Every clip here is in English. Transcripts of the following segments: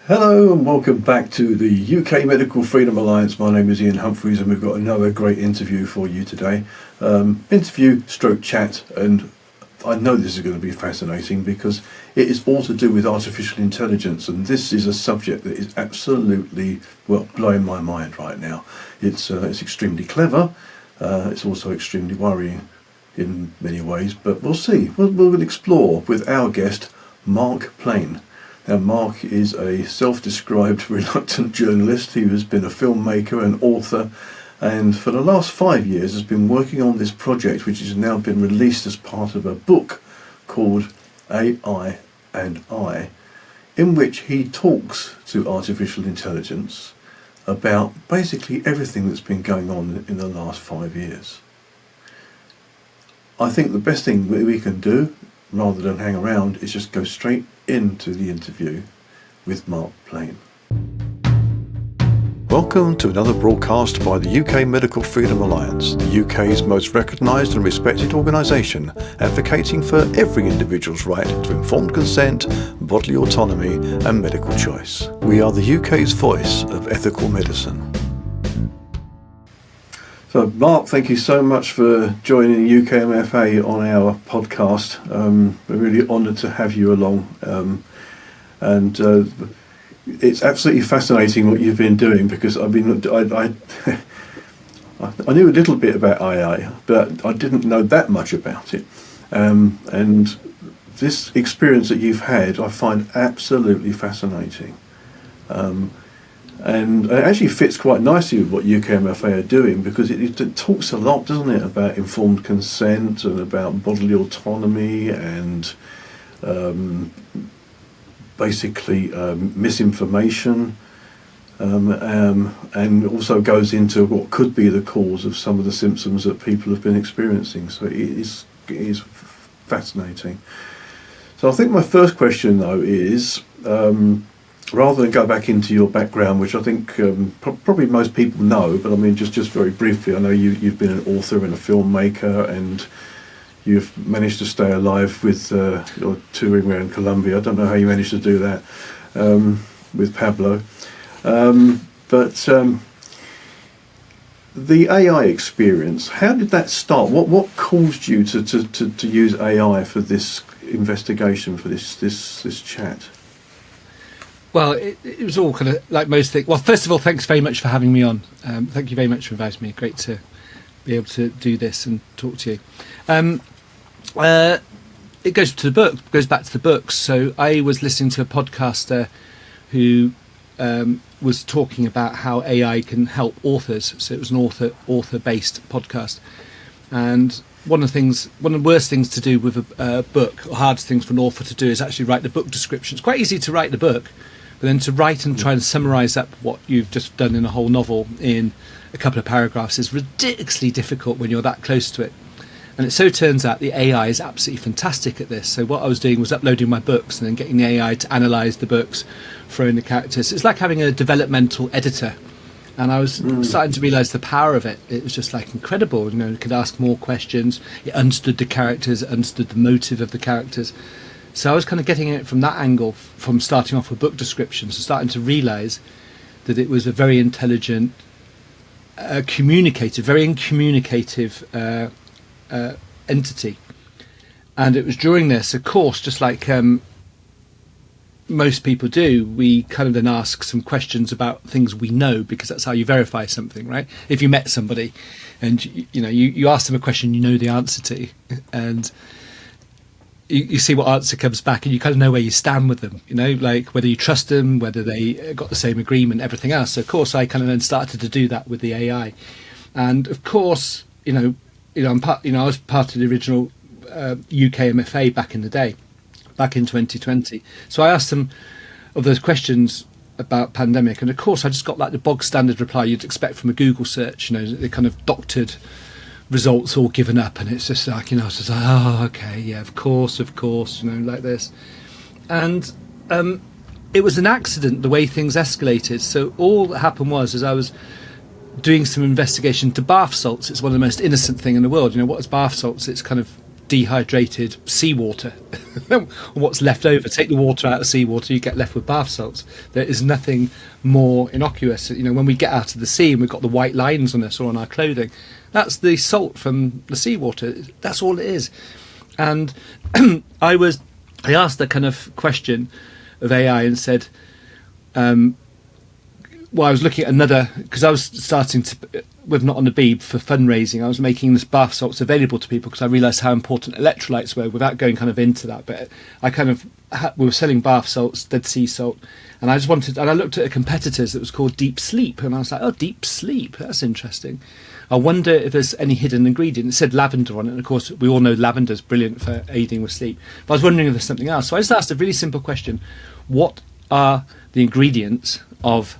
Hello and welcome back to the UK Medical Freedom Alliance. My name is Ian Humphreys and we've got another great interview for you today. Interview stroke chat, and I know this is going to be fascinating because it is all to do with artificial intelligence, and this is a subject that is absolutely, blowing my mind right now. It's extremely clever, it's also extremely worrying in many ways, but we'll see. We'll explore with our guest, Mark Playne. Now, Mark is a self-described reluctant journalist. He has been a filmmaker and author, and for the last 5 years has been working on this project, which has now been released as part of a book called AI and I, in which he talks to artificial intelligence about basically everything that's been going on in the last 5 years. I think the best thing we can do, rather than hang around, is just go straight into the interview with Mark Playne. Welcome to another broadcast by the UK Medical Freedom Alliance, the UK's most recognised and respected organisation advocating for every individual's right to informed consent, bodily autonomy and medical choice. We are the UK's voice of ethical medicine. So, Mark, thank you so much for joining UKMFA on our podcast. We're really honoured to have you along. It's absolutely fascinating what you've been doing, because I knew a little bit about AI, but I didn't know that much about it. And this experience that you've had, I find absolutely fascinating. And it actually fits quite nicely with what UKMFA are doing, because it talks a lot, doesn't it, about informed consent and about bodily autonomy and basically misinformation, and also goes into what could be the cause of some of the symptoms that people have been experiencing. So it is fascinating. So I think my first question, though, is rather than go back into your background, which I think probably most people know, but I mean just very briefly, I know you've been an author and a filmmaker, and you've managed to stay alive with your touring around Colombia. I don't know how you managed to do that with Pablo. But the AI experience, how did that start? What caused you to use AI for this investigation, for this chat? Well, it was all kind of like most things. Well, first of all, thanks very much for having me on. Thank you very much for inviting me. Great to be able to do this and talk to you. It goes back to the books. So I was listening to a podcaster who was talking about how AI can help authors. So it was an author-based podcast. And one of the worst things to do with a book, or hardest things for an author to do, is actually write the book description. It's quite easy to write the book, but then to write and try and summarise up what you've just done in a whole novel in a couple of paragraphs is ridiculously difficult when you're that close to it. And it so turns out the AI is absolutely fantastic at this. So what I was doing was uploading my books and then getting the AI to analyse the books, throw in the characters. It's like having a developmental editor. And I was starting to realise the power of it. It was just like incredible. It could ask more questions. It understood the characters, it understood the motive of the characters. So I was kind of getting it from that angle, from starting off with book descriptions, so starting to realise that it was a very intelligent, very communicative entity. And it was during this, of course, just like most people do, we kind of then ask some questions about things we know, because that's how you verify something, right? If you met somebody and you ask them a question you know the answer to, and you see what answer comes back, and you kind of know where you stand with them, like whether you trust them, whether they got the same agreement, everything else. So of course I kind of then started to do that with the AI. And of course, I was part of the original UK MFA back in the day, back in 2020. So I asked them of those questions about pandemic, and of course I just got like the bog standard reply you'd expect from a Google search, the kind of doctored results all given up, and it's just like, it's just like, oh, okay, yeah, of course, like this. And it was an accident the way things escalated. So all that happened was, as I was doing some investigation to bath salts, it's one of the most innocent thing in the world. What is bath salts? It's kind of dehydrated seawater. What's left over? Take the water out of seawater, you get left with bath salts. There is nothing more innocuous. When we get out of the sea and we've got the white lines on us or on our clothing, that's the salt from the seawater. That's all it is. And I asked the kind of question of AI and said, I was looking at another, because I was starting to, with Not on the Beeb for fundraising, I was making this bath salts available to people because I realised how important electrolytes were without going kind of into that. But we were selling bath salts, Dead Sea salt, and I looked at a competitors that was called Deep Sleep, and I was like, oh, Deep Sleep, that's interesting. I wonder if there's any hidden ingredient. It said lavender on it, and of course we all know lavender's brilliant for aiding with sleep. But I was wondering if there's something else. So I just asked a really simple question: what are the ingredients of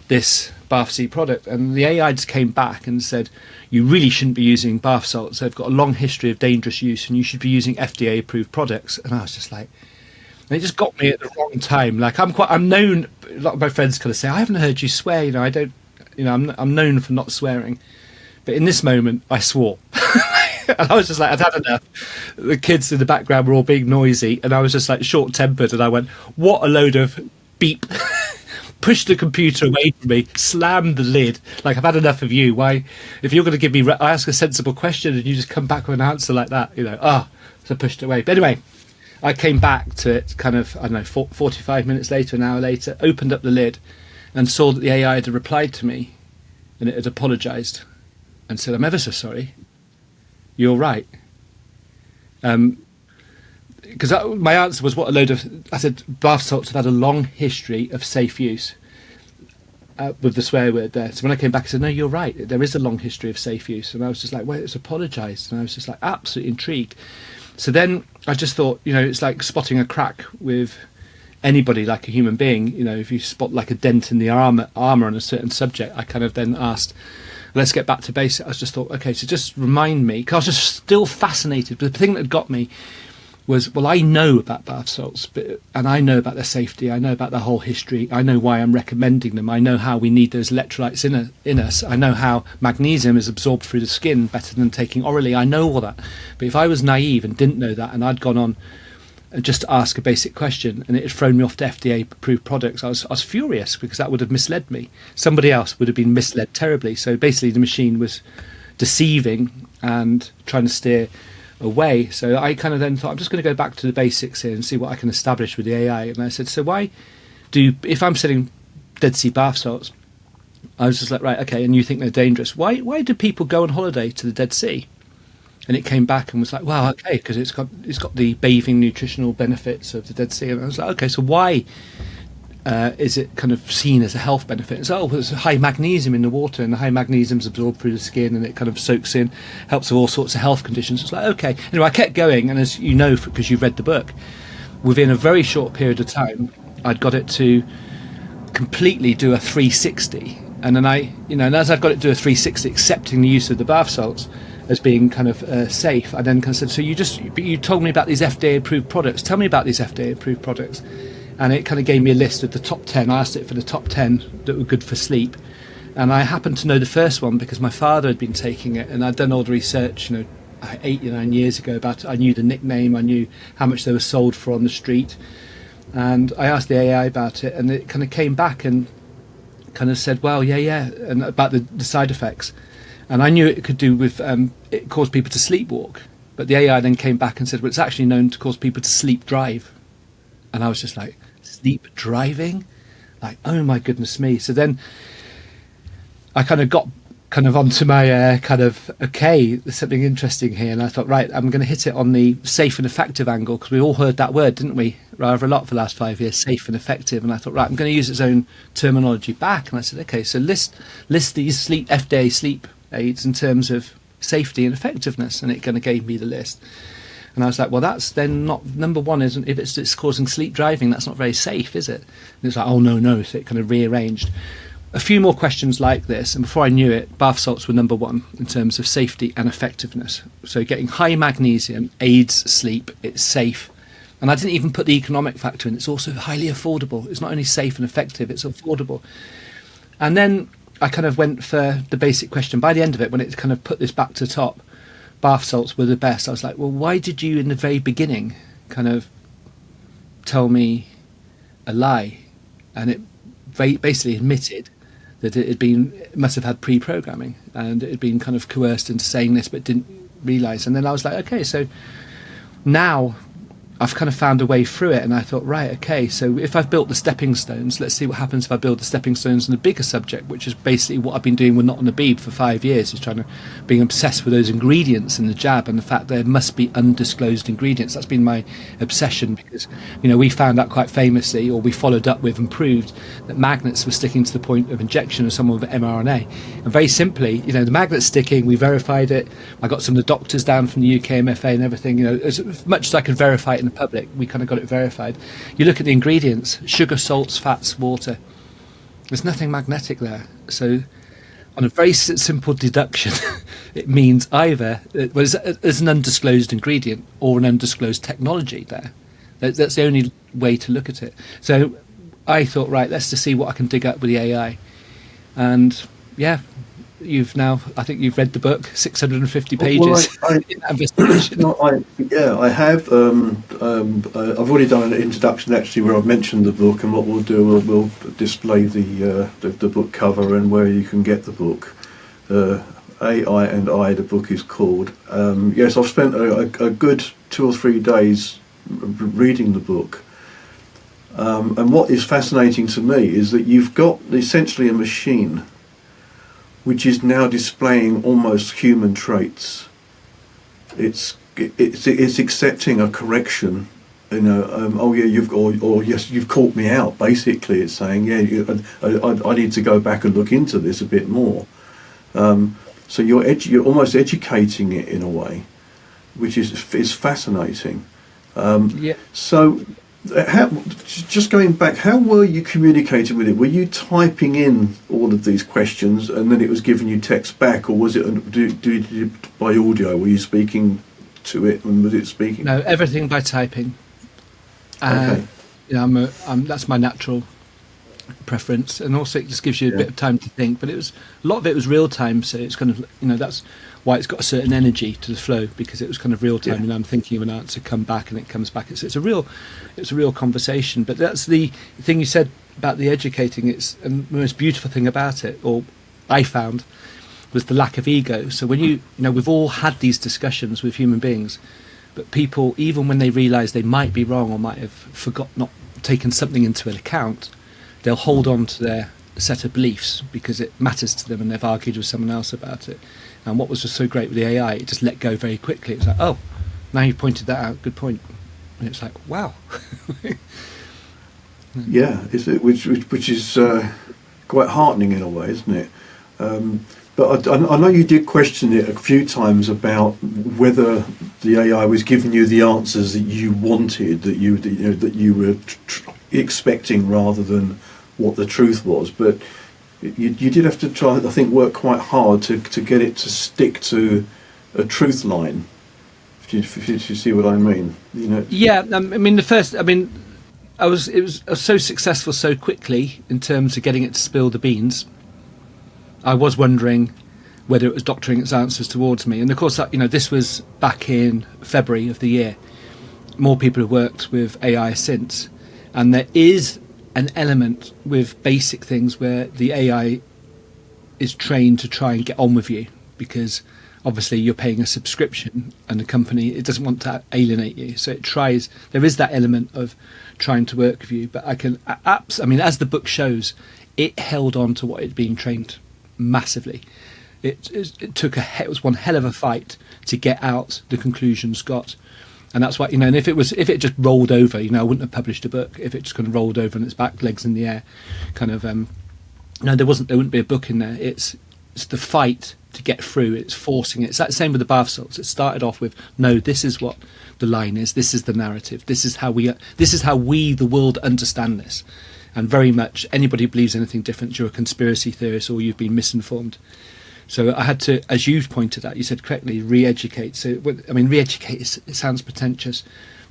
this bath seed product? And the AI just came back and said, you really shouldn't be using bath salts. They've got a long history of dangerous use, and you should be using FDA approved products. And I was just like, and it just got me at the wrong time. Like I'm known, a lot of my friends kind of say, I haven't heard you swear, I don't, I'm known for not swearing. But in this moment, I swore. And I was just like, I'd had enough. The kids in the background were all being noisy, and I was just like short-tempered, and I went, what a load of beep. Pushed the computer away from me, slammed the lid. Like, I've had enough of you. Why, if you're going to give me, I ask a sensible question and you just come back with an answer like that, so I pushed it away. But anyway, I came back to it kind of, 45 minutes later, an hour later, opened up the lid and saw that the AI had replied to me, and it had apologised and said, I'm ever so sorry. You're right. Because my answer was, I said, bath salts have had a long history of safe use, with the swear word there. So when I came back, I said, no, you're right. There is a long history of safe use. And I was just like, well, it's apologised. And I was just like, absolutely intrigued. So then I just thought, it's like spotting a crack with anybody, like a human being. If you spot like a dent in the armour on a certain subject, I kind of then asked, let's get back to basics. I just thought, okay, so just remind me, because I was just still fascinated. But the thing that got me was, well, I know about bath salts, and I know about their safety. I know about their whole history. I know why I'm recommending them. I know how we need those electrolytes in us. I know how magnesium is absorbed through the skin better than taking orally. I know all that. But if I was naive and didn't know that, and I'd gone on just to ask a basic question, and it had thrown me off to FDA-approved products, I was furious, because that would have misled me. Somebody else would have been misled terribly. So basically the machine was deceiving and trying to steer away. So I kind of then thought, I'm just going to go back to the basics here and see what I can establish with the AI. And I said, so if I'm selling Dead Sea bath salts, I was just like, right, okay, and you think they're dangerous, why do people go on holiday to the Dead Sea? And it came back and was like, well, okay, because it's got the bathing nutritional benefits of the Dead Sea. And I was like, okay, so why is it kind of seen as a health benefit? It's, there's high magnesium in the water, and the high magnesium's absorbed through the skin, and it kind of soaks in, helps with all sorts of health conditions. It's like, okay. Anyway, I kept going, and as you know, because you've read the book, within a very short period of time, I'd got it to completely do a 360. And then and as I've got it to do a 360, accepting the use of the bath salts as being kind of safe, I then kind of said, so you told me about these FDA-approved products. Tell me about these FDA-approved products. And it kind of gave me a list of the top 10. I asked it for the top 10 that were good for sleep. And I happened to know the first one because my father had been taking it, and I'd done all the research, 8 or 9 years ago about it. I knew the nickname, I knew how much they were sold for on the street. And I asked the AI about it, and it kind of came back and kind of said, well, yeah, and about the side effects. And I knew it could do with, it caused people to sleepwalk. But the AI then came back and said, well, it's actually known to cause people to sleep drive. And I was just like, sleep driving? Like, oh my goodness me. So then I kind of got onto my okay, there's something interesting here. And I thought, right, I'm going to hit it on the safe and effective angle, because we all heard that word, didn't we? Rather a lot for the last 5 years, safe and effective. And I thought, right, I'm going to use its own terminology back. And I said, okay, so list these FDA sleep aids in terms of safety and effectiveness. And it kind of gave me the list. And I was like, well, that's then not, number one, isn't, if it's causing sleep driving, that's not very safe, is it? And it's like, oh, no. So it kind of rearranged. A few more questions like this, and before I knew it, bath salts were number one in terms of safety and effectiveness. So getting high magnesium aids sleep, it's safe. And I didn't even put the economic factor in. It's also highly affordable. It's not only safe and effective, it's affordable. And then I kind of went for the basic question. By the end of it, when it kind of put this back to top, bath salts were the best. I was like, well, why did you in the very beginning kind of tell me a lie? And it basically admitted that it must have had pre-programming, and it had been kind of coerced into saying this, but didn't realise. And then I was like, okay, so now I've kind of found a way through it, and I thought, right, okay, so if I've built the stepping stones, let's see what happens if I build the stepping stones on a bigger subject, which is basically what I've been doing with Not on the Beeb for 5 years, is being obsessed with those ingredients in the jab and the fact there must be undisclosed ingredients. That's been my obsession, because, we found out quite famously, or we followed up with and proved, that magnets were sticking to the point of injection of someone with mRNA. And very simply, the magnet's sticking, we verified it. I got some of the doctors down from the UK MFA and everything, as much as I could verify it in the public, we kind of got it verified. You look at the ingredients: sugar, salts, fats, water. There's nothing magnetic there. So on a very simple deduction, it means either there's an undisclosed ingredient or an undisclosed technology there. That's the only way to look at it. So I thought, right, let's just see what I can dig up with the AI. And yeah, I think you've read the book, 650 pages. Investigation. I have. I've already done an introduction actually, where I've mentioned the book, and what we'll do, we'll display the book cover and where you can get the book. AI and I, the book is called. Yes, I've spent a good 2 or 3 days reading the book. And what is fascinating to me is that you've got essentially a machine which is now displaying almost human traits. It's accepting a correction, oh yeah, yes, you've caught me out. Basically, it's saying, yeah, I need to go back and look into this a bit more. So you're almost educating it in a way, which is fascinating. Yeah. So, just going back, how were you communicating with it? Were you typing in all of these questions and then it was giving you text back, or was it by audio? Were you speaking to it, and was it speaking? No, everything by typing. Okay. That's my natural preference, and also it just gives you a bit of time to think. But a lot of it was real time, so it's kind of that's why it's got a certain energy to the flow, because it was kind of real time. I'm thinking of an answer, come back, and it comes back. It's a real conversation. But that's the thing you said about the educating. It's the most beautiful thing about it, or I found, was the lack of ego. So when we've all had these discussions with human beings, but people, even when they realise they might be wrong or might have not taken something into account, they'll hold on to their set of beliefs because it matters to them, and they've argued with someone else about it. And what was just so great with the AI, it just let go very quickly. It's like, oh, now you pointed that out, good point. And it's like, wow. Yeah, which is quite heartening in a way, isn't it? But I know you did question it a few times about whether the AI was giving you the answers that you wanted, that you were expecting, rather than what the truth was. But you did have to try, I think, work quite hard to get it to stick to a truth line. If you see what I mean, Yeah, I was so successful so quickly in terms of getting it to spill the beans. I was wondering whether it was doctoring its answers towards me, and of course, this was back in February of the year. More people have worked with AI since, and there is an element with basic things where the AI is trained to try and get on with you, because obviously you're paying a subscription, and the company, it doesn't want to alienate you, so it tries. There is that element of trying to work with you, but as the book shows, it held on to what it had been trained massively. It was one hell of a fight to get out the conclusions got. And that's why, and if it just rolled over, I wouldn't have published a book if it just kind of rolled over on its back, legs in the air, kind of. There wouldn't be a book in there. It's the fight to get through. It's forcing it. It's like the same with the bath salts. It started off with, no, this is what the line is. This is the narrative. This is how we, the world, understand this. And very much, anybody who believes anything different, you're a conspiracy theorist or you've been misinformed. So I had to, as you pointed out, you said correctly, re-educate. So, re-educate, it sounds pretentious,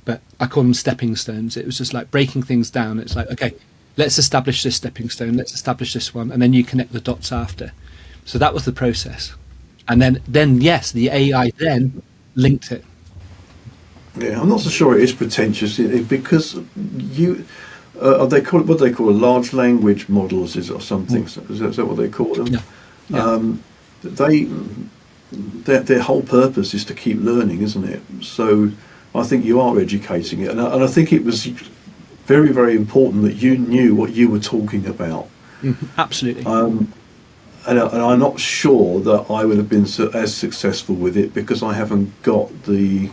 but I call them stepping stones. It was just like breaking things down. It's like, okay, let's establish this stepping stone, let's establish this one, and then you connect the dots after. So that was the process. And then yes, the AI then linked it. Yeah, I'm not so sure it is pretentious because you they call it what they call large language models is or something. Is that what they call them? Yeah. Yeah. They their whole purpose is to keep learning, isn't it? So I think you are educating it, and I think it was very, very important that you knew what you were talking about. Absolutely. And I'm not sure that I would have been as successful with it because I haven't got the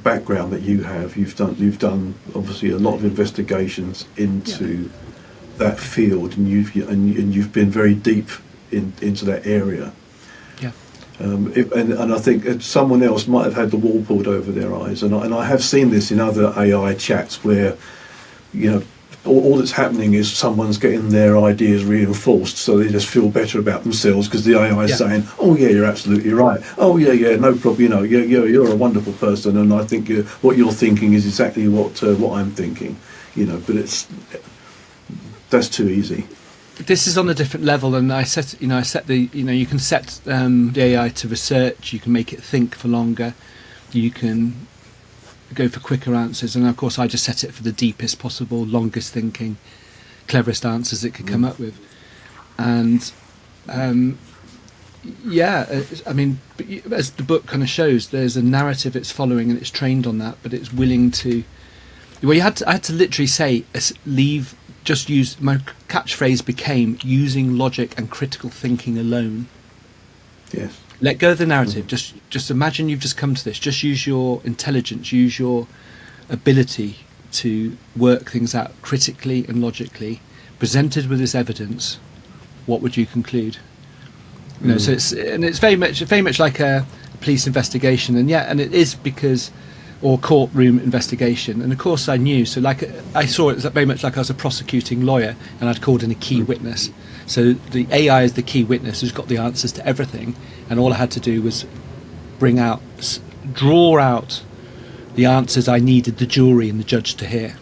background that you have. You've done obviously a lot of investigations into that field, and you've been very deep into that area. Yeah. And I think someone else might have had the wool pulled over their eyes, and I have seen this in other AI chats where, you know, all that's happening is someone's getting their ideas reinforced, so they just feel better about themselves because the AI is saying, "Oh yeah, you're absolutely right. Oh yeah, no problem. You know, you're a wonderful person, and I think what you're thinking is exactly what I'm thinking." You know, but that's too easy. This is on a different level, and I set the, you can set the AI to research. You can make it think for longer. You can go for quicker answers, and of course I just set it for the deepest possible, longest thinking, cleverest answers it could come up with. And I mean, as the book kind of shows, there's a narrative it's following and it's trained on that, but it's willing to, well, I had to literally say my catchphrase became using logic and critical thinking alone. Yes. Let go of the narrative. Just imagine you've just come to this. Just use your intelligence, use your ability to work things out critically and logically. Presented with this evidence, what would you conclude? You know, so it's very much like a police investigation, and it is because, or courtroom investigation. And of course I knew. So like I saw it very much like I was a prosecuting lawyer, and I'd called in a key witness. So the AI is the key witness who's got the answers to everything, and all I had to do was draw out the answers I needed the jury and the judge to hear.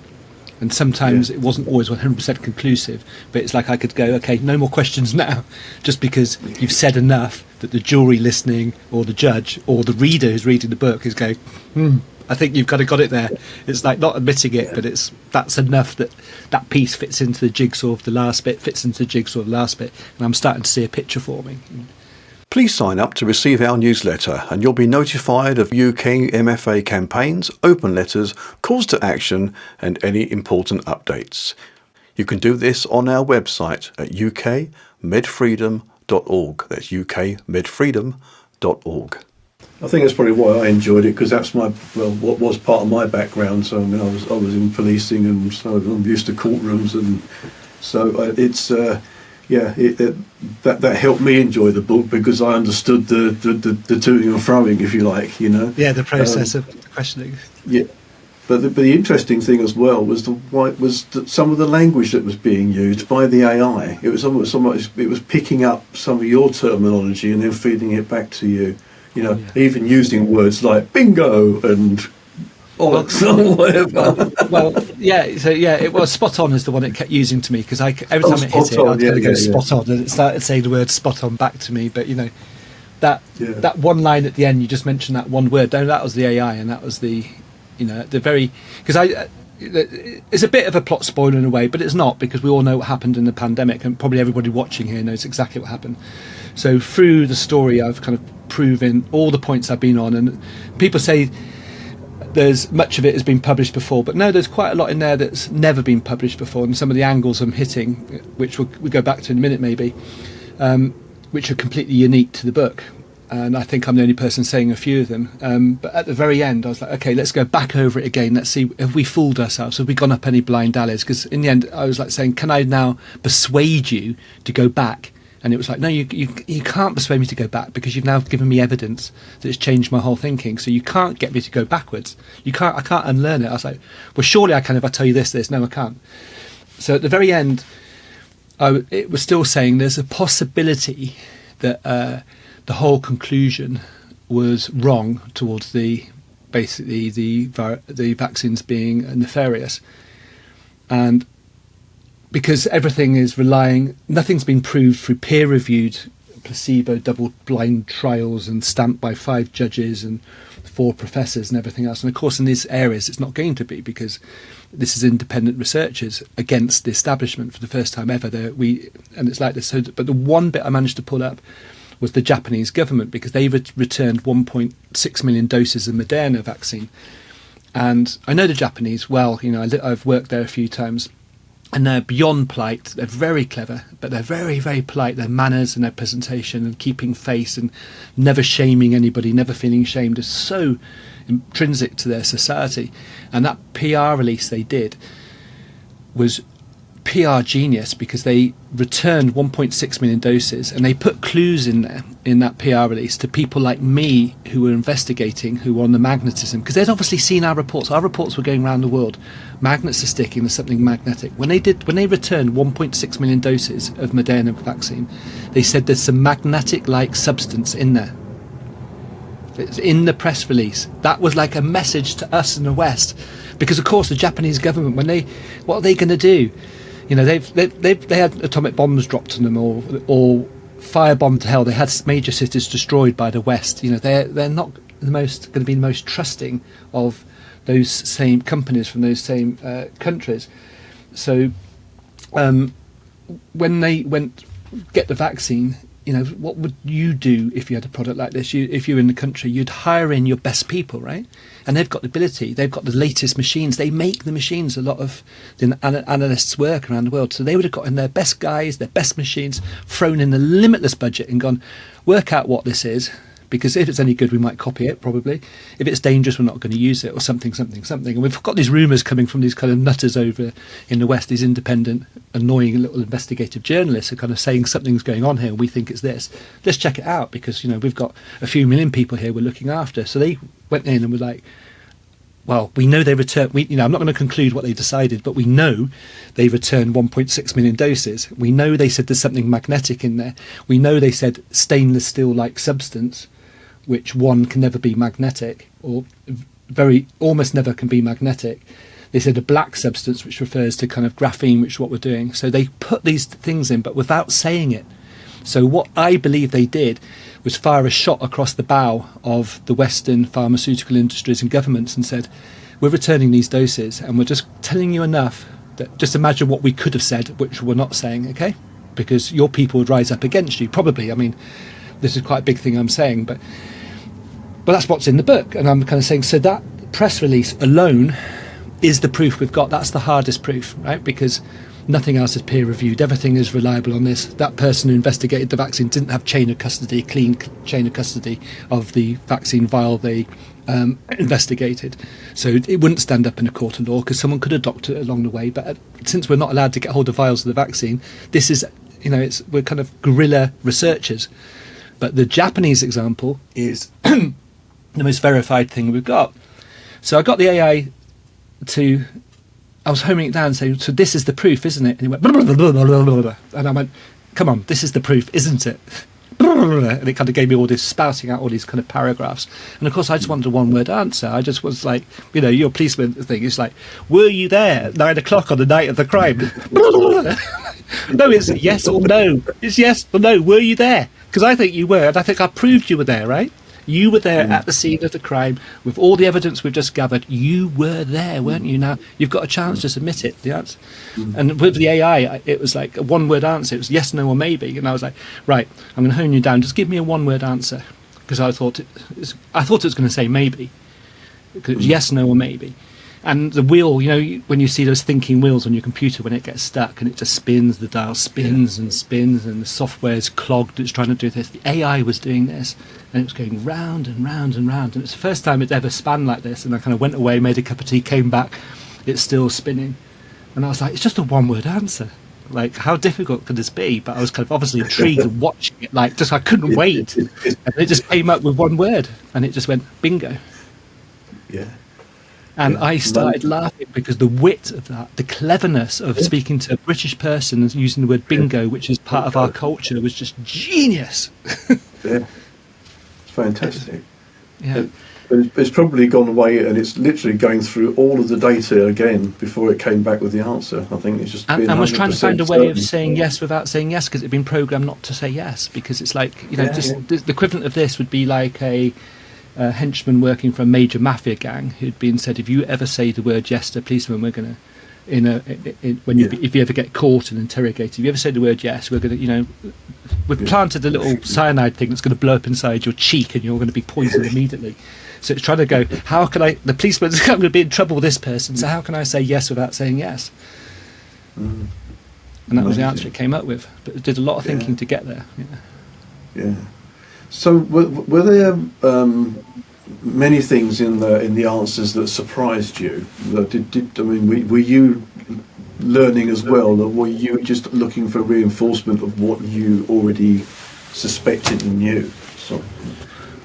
And sometimes it wasn't always 100% conclusive, but it's like I could go, okay, no more questions now, just because you've said enough that the jury listening, or the judge, or the reader who's reading the book is going, I think you've got it there. It's like not admitting it, but that's enough that piece fits into the jigsaw of the last bit, and I'm starting to see a picture forming. Please sign up to receive our newsletter, and you'll be notified of UK MFA campaigns, open letters, calls to action, and any important updates. You can do this on our website at ukmedfreedom.org. That's ukmedfreedom.org. I think that's probably why I enjoyed it, because that's what was part of my background. So I mean, I was in policing, and so I'm used to courtrooms, and so that helped me enjoy the book because I understood the toing and froing, if you like, you know. Yeah, the process of questioning. Yeah, but the interesting thing as well was some of the language that was being used by the AI. It was almost it was picking up some of your terminology and then feeding it back to you. You know, even using words like bingo and bollocks or whatever. It was spot on is the one it kept using to me, because every time it hit it, I was going to go spot on, and it started saying the word spot on back to me. But you know, that one line at the end, you just mentioned that one word. That was the AI, and that was the very, because it's a bit of a plot spoiler in a way, but it's not, because we all know what happened in the pandemic, and probably everybody watching here knows exactly what happened. So through the story, I've kind of proven all the points I've been on, and people say there's much of it has been published before, but no, there's quite a lot in there that's never been published before, and some of the angles I'm hitting, which we'll go back to in a minute maybe, which are completely unique to the book. And I think I'm the only person saying a few of them. But at the very end, I was like, okay, let's go back over it again. Let's see, have we fooled ourselves? Have we gone up any blind alleys? Because in the end, I was like saying, can I now persuade you to go back? And it was like, no, you can't persuade me to go back, because you've now given me evidence that it's changed my whole thinking. So you can't get me to go backwards. I can't unlearn it. I was like, well, surely I can if I tell you this. No, I can't. So at the very end, it was still saying there's a possibility that the whole conclusion was wrong towards the vaccines being nefarious, and because everything is nothing's been proved through peer-reviewed placebo double-blind trials and stamped by 5 judges and 4 professors and everything else. And of course, in these areas, it's not going to be, because this is independent researchers against the establishment for the first time ever. And it's like this. So, but the one bit I managed to pull up was the Japanese government, because they returned 1.6 million doses of Moderna vaccine. And I know the Japanese well. I've worked there a few times. And they're beyond polite. They're very clever, but they're very, very polite. Their manners and their presentation and keeping face and never shaming anybody, never feeling shamed is so intrinsic to their society. And that PR release they did was PR genius, because they returned 1.6 million doses, and they put clues in there in that PR release to people like me who were investigating, who were on the magnetism, because they'd obviously seen our reports. Our reports were going around the world. Magnets are sticking, there's something magnetic. When they returned 1.6 million doses of Moderna vaccine, they said there's some magnetic-like substance in there. It's in the press release. That was like a message to us in the West, because of course the Japanese government, what are they going to do? They had atomic bombs dropped on them, or firebombed to hell. They had major cities destroyed by the West. They're not going to be the most trusting of those same companies from those same countries. So when they went get the vaccine, what would you do if you had a product like this? If you're in the country, you'd hire in your best people, right? And they've got the ability. They've got the latest machines. They make the machines. A lot of the analysts work around the world. So they would have got in their best guys, their best machines, thrown in a limitless budget and gone, work out what this is. Because if it's any good, we might copy it, probably. If it's dangerous, we're not going to use it, or something. And we've got these rumours coming from these kind of nutters over in the West, these independent, annoying little investigative journalists are kind of saying something's going on here, and we think it's this. Let's check it out, because, we've got a few million people here we're looking after. So they went in and were like, well, we know they returned. I'm not going to conclude what they decided, but we know they returned 1.6 million doses. We know they said there's something magnetic in there. We know they said stainless steel-like substance, which can never be magnetic, or almost never can be magnetic. They said a black substance, which refers to kind of graphene, which is what we're doing. So they put these things in, but without saying it. So what I believe they did was fire a shot across the bow of the Western pharmaceutical industries and governments and said, we're returning these doses, and we're just telling you enough that just imagine what we could have said, which we're not saying, okay? Because your people would rise up against you, probably. I mean, this is quite a big thing I'm saying, but that's what's in the book. And I'm kind of saying, so that press release alone is the proof we've got. That's the hardest proof, right? Because nothing else is peer reviewed. Everything is reliable on this. That person who investigated the vaccine didn't have clean chain of custody of the vaccine vial they investigated. So it wouldn't stand up in a court of law, because someone could have doctored it along the way. But since we're not allowed to get hold of vials of the vaccine, this is, we're kind of guerrilla researchers. But the Japanese example is the most verified thing we've got. So I got the AI I was homing it down and saying, so this is the proof, isn't it? And he went, blah, blah, blah, blah, blah, blah, blah. And I went, come on, this is the proof, isn't it? And it kind of gave me all this, spouting out all these kind of paragraphs. And of course, I just wanted a one-word answer. I just was like, your policeman thing. It's like, were you there at 9 o'clock on the night of the crime? No, it's yes or no. It's yes or no. Were you there? Because I think you were, and I think I proved you were there, right? You were there at the scene of the crime with all the evidence we've just gathered. You were there, weren't you? Now you've got a chance to submit it. The answer, and with the AI, it was like a one-word answer. It was yes, no, or maybe. And I was like, right, I'm going to hone you down. Just give me a one-word answer, because I thought it was going to say maybe, because it was yes, no, or maybe. And the wheel, when you see those thinking wheels on your computer, when it gets stuck and it just spins, the dial spins and spins, and the software's clogged, it's trying to do this. The AI was doing this, and it was going round and round and round. And it's the first time it's ever spun like this. And I kind of went away, made a cup of tea, came back, it's still spinning. And I was like, it's just a one-word answer. Like, how difficult could this be? But I was kind of obviously intrigued and watching it, like, just I couldn't wait. And it just came up with one word, and it just went, bingo. Yeah. And I started laughing, because the wit of that, the cleverness of speaking to a British person and using the word bingo, which is part of our culture, was just genius. Yeah. It's fantastic. Yeah. But it's probably gone away, and it's literally going through all of the data again before it came back with the answer. I think it's just being And was trying to find a way of certain. saying yes without saying yes, because it'd been programmed not to say yes. Because it's like, the equivalent of this would be like a henchman working for a major mafia gang who'd been said, if you ever say the word yes to a policeman, we're going to, if you ever get caught and interrogated, if you ever say the word yes, we're going to, we've planted a little cyanide thing that's going to blow up inside your cheek and you're going to be poisoned immediately. So it's trying to go, how can the policeman's going to be in trouble with this person, so how can I say yes without saying yes? And that was the answer it came up with. But it did a lot of thinking to get there. Yeah. So were there many things in the answers that surprised you? Were you learning as well, or were you just looking for reinforcement of what you already suspected and knew? So.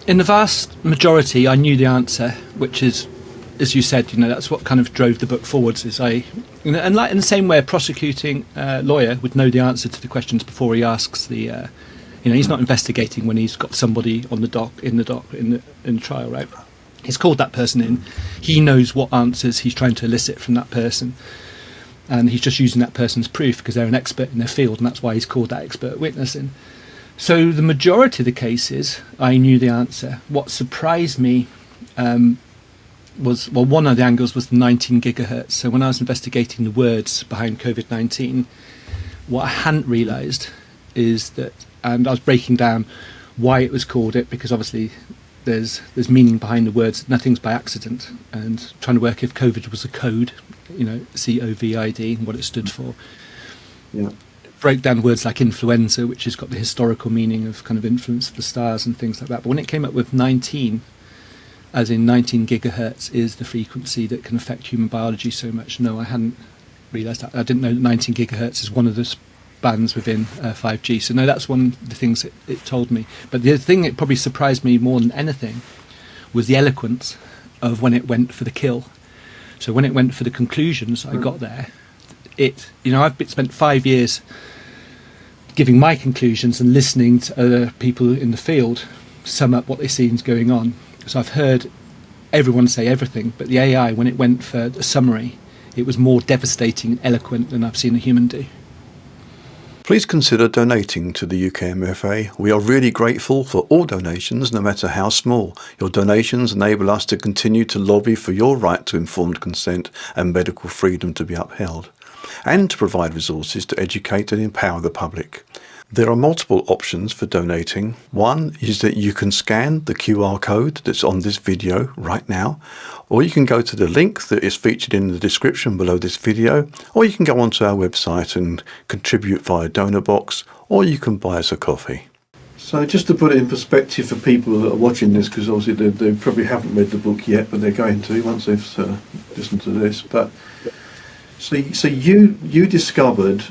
In the vast majority, I knew the answer, which is, as you said, that's what kind of drove the book forwards. And like in the same way, a prosecuting lawyer would know the answer to the questions before he asks the. He's not investigating when he's got somebody on the dock in the trial, right? He's called that person in. He knows what answers he's trying to elicit from that person, and he's just using that person's proof because they're an expert in their field, and that's why he's called that expert witness in. So the majority of the cases, I knew the answer. What surprised me was, one of the angles was the 19 gigahertz. So when I was investigating the words behind COVID-19, what I hadn't realised is that, and I was breaking down why it was called it, because obviously there's meaning behind the words. Nothing's by accident, and trying to work if COVID was a code, COVID, and what it stood for. Yeah. Broke down words like influenza, which has got the historical meaning of kind of influence of the stars and things like that. But when it came up with 19, as in 19 gigahertz is the frequency that can affect human biology so much, no, I hadn't realised that. I didn't know that 19 gigahertz is one of the bands within 5G. So no, that's one of the things it told me. But the thing that probably surprised me more than anything was the eloquence of when it went for the kill. So when it went for the conclusions, I got there. I've spent 5 years giving my conclusions and listening to other people in the field sum up what they see is going on. So I've heard everyone say everything, but the AI, when it went for the summary, it was more devastating and eloquent than I've seen a human do. Please consider donating to the UKMFA. We are really grateful for all donations, no matter how small. Your donations enable us to continue to lobby for your right to informed consent and medical freedom to be upheld, and to provide resources to educate and empower the public. There are multiple options for donating. One is that you can scan the QR code that's on this video right now, or you can go to the link that is featured in the description below this video, or you can go onto our website and contribute via donor box, or you can buy us a coffee. So just to put it in perspective for people that are watching this, because obviously they probably haven't read the book yet, but they're going to once they've listened to this. But so you discovered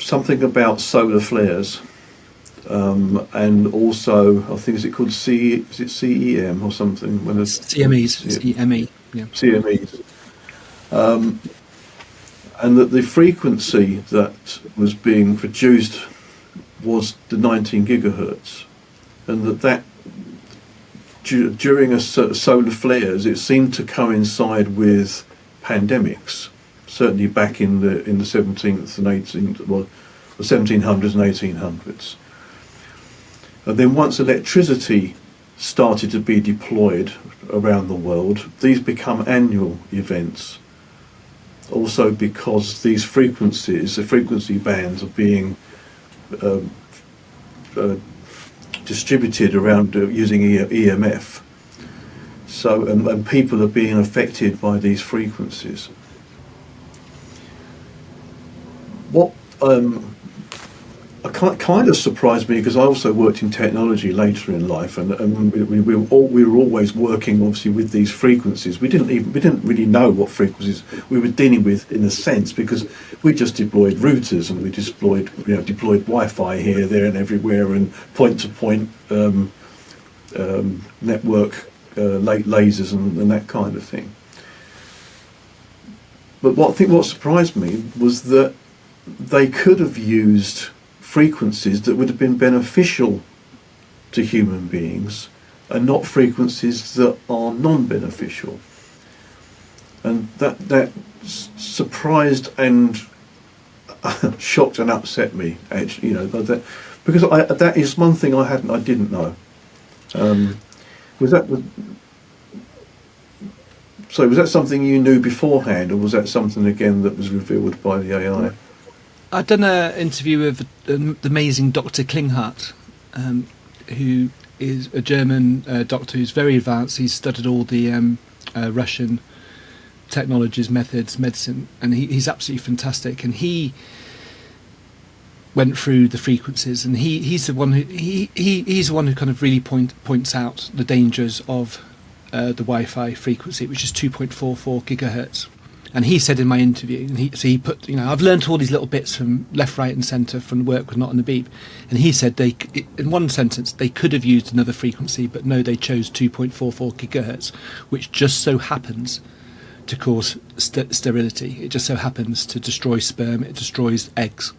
something about solar flares, and also I think is it CEM or something? When CMEs, CME, yeah. CMEs, and that the frequency that was being produced was the 19 gigahertz, and that during solar flares it seemed to coincide with pandemics. Certainly back in the 17th and 18th, well, the 1700s and 1800s. And then once electricity started to be deployed around the world, these become annual events. Also because these frequencies, the frequency bands, are being distributed around using EMF. So, and people are being affected by these frequencies. What kind of surprised me, because I also worked in technology later in life, and we were always working obviously with these frequencies. We didn't really know what frequencies we were dealing with in a sense, because we just deployed routers and we deployed Wi-Fi here, there, and everywhere, and point-to-point network lasers and that kind of thing. But what surprised me was that they could have used frequencies that would have been beneficial to human beings and not frequencies that are non-beneficial. And that surprised and shocked and upset me, actually, because that is one thing I didn't know. Was that something you knew beforehand, or was that something again that was revealed by the AI? I'd done an interview with the amazing Dr. Klinghardt, who is a German doctor who's very advanced. He's studied all the Russian technologies, methods, medicine, and he's absolutely fantastic. And he went through the frequencies, and he's the one who kind of really points out the dangers of the Wi-Fi frequency, which is 2.44 gigahertz. And he said in my interview, and he put, I've learned all these little bits from left, right, and centre from work with Not on the Beep, and he said in one sentence they could have used another frequency, but no, they chose 2.44 gigahertz, which just so happens to cause sterility. It just so happens to destroy sperm. It destroys eggs,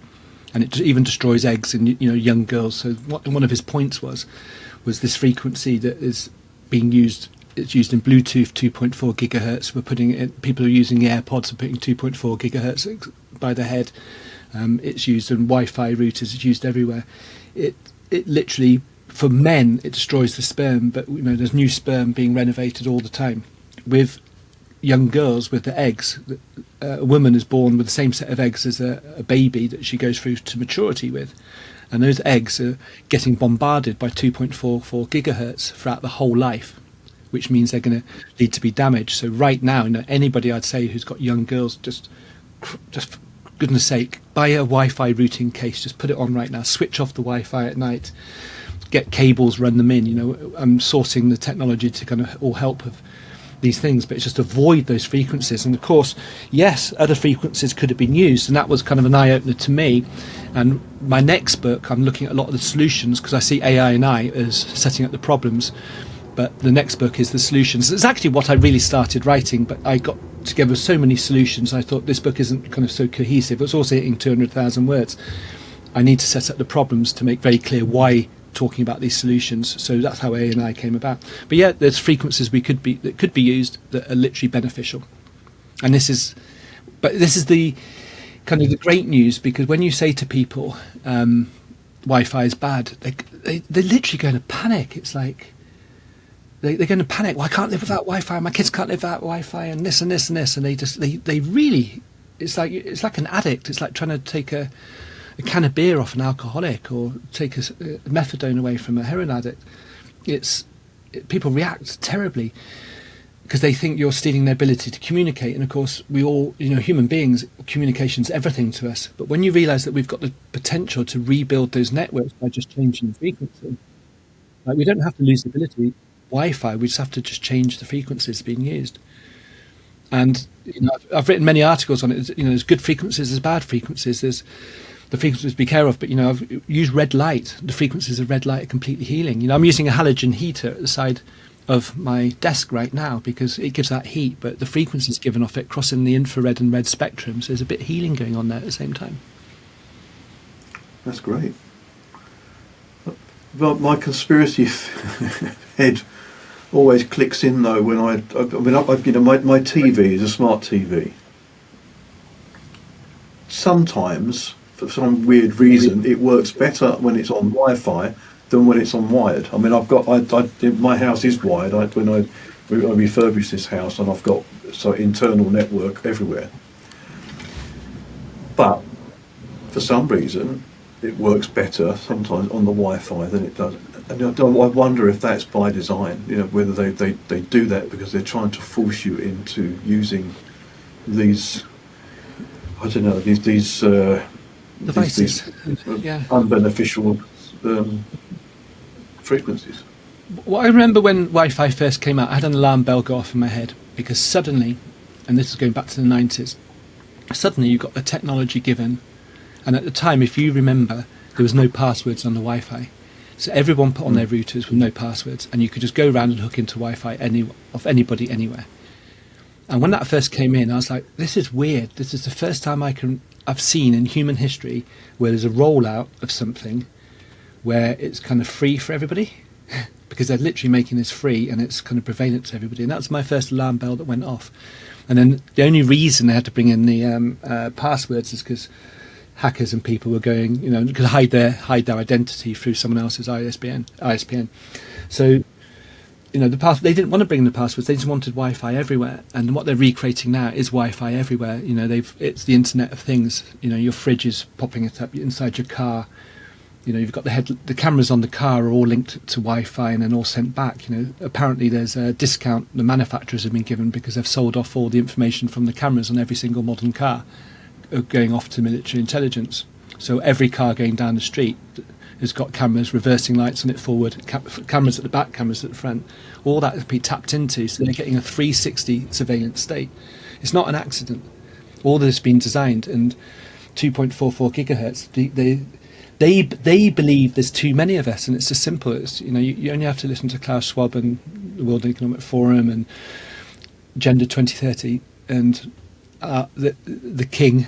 and it even destroys eggs in young girls. So one of his points was this frequency that is being used. It's used in Bluetooth 2.4 gigahertz. We're putting it. People are using the AirPods and putting 2.4 gigahertz by the head. It's used in Wi-Fi routers. It's used everywhere. It literally, for men, it destroys the sperm. But there's new sperm being renovated all the time. With young girls, with the eggs, a woman is born with the same set of eggs as a baby that she goes through to maturity with. And those eggs are getting bombarded by 2.44 gigahertz throughout the whole life, which means they're going to need to be damaged. So right now, anybody I'd say who's got young girls, just for goodness sake, buy a Wi-Fi routing case. Just put it on right now. Switch off the Wi-Fi at night. Get cables, run them in. I'm sourcing the technology to kind of all help with these things, but it's just avoid those frequencies. And of course, yes, other frequencies could have been used, and that was kind of an eye-opener to me. And my next book, I'm looking at a lot of the solutions, because I see AI and I as setting up the problems. But the next book is the solutions. It's actually what I really started writing, but I got together so many solutions. I thought this book isn't kind of so cohesive. It's also hitting 200,000 words. I need to set up the problems to make very clear why talking about these solutions. So that's how A and I came about. But yeah, there's frequencies that could be used that are literally beneficial. And this is the kind of the great news, because when you say to people Wi-Fi is bad, they're literally going to panic. It's like they're going to panic. Well, I can't live without Wi-Fi. My kids can't live without Wi-Fi, and this and this and this. And they really, it's like an addict. It's like trying to take a can of beer off an alcoholic, or take a methadone away from a heroin addict. People react terribly because they think you're stealing their ability to communicate. And of course, we all, human beings, communication's everything to us. But when you realise that we've got the potential to rebuild those networks by just changing the frequency, like, we don't have to lose the ability. Wi-Fi, we just have to just change the frequencies being used. And I've written many articles on it. There's good frequencies, there's bad frequencies, there's the frequencies to be care of, but I've used red light. The frequencies of red light are completely healing. I'm using a halogen heater at the side of my desk right now because it gives that heat, but the frequencies given off it crossing the infrared and red spectrum, so there's a bit of healing going on there at the same time. That's great. Well, my conspiracy head always clicks in though when my TV is a smart TV. Sometimes, for some weird reason, it works better when it's on Wi-Fi than when it's on wired. I mean, my house is wired. When I refurbished this house, and I've got internal network everywhere. But for some reason, it works better sometimes on the Wi-Fi than it does. And I wonder if that's by design. Whether they do that because they're trying to force you into using these. I don't know, these devices, unbeneficial frequencies. Well, I remember when Wi-Fi first came out, I had an alarm bell go off in my head because suddenly, and this is going back to the 90s, suddenly you got the technology given, and at the time, if you remember, there was no passwords on the Wi-Fi. So everyone put on their routers with no passwords, and you could just go around and hook into Wi-Fi of anybody anywhere. And when that first came in, I was like, this is weird. This is the first time I've seen in human history where there's a rollout of something where it's kind of free for everybody. because they're literally making this free and it's kind of prevalent to everybody. And that's my first alarm bell that went off. And then the only reason they had to bring in the passwords is because hackers and people were going, could hide their identity through someone else's ISPN. So, they didn't want to bring the passwords. They just wanted Wi-Fi everywhere. And what they're recreating now is Wi-Fi everywhere. It's the Internet of Things. Your fridge is popping it up inside your car. You've got the cameras on the car are all linked to Wi-Fi and then all sent back. Apparently there's a discount the manufacturers have been given because they've sold off all the information from the cameras on every single modern car going off to military intelligence. So every car going down the street has got cameras, reversing lights on it forward, cameras at the back, cameras at the front. All that has been tapped into, so they're getting a 360 surveillance state. It's not an accident. All this has been designed, and 2.44 gigahertz, they believe there's too many of us, and it's as simple as, you only have to listen to Klaus Schwab and the World Economic Forum and Agenda 2030 and the King.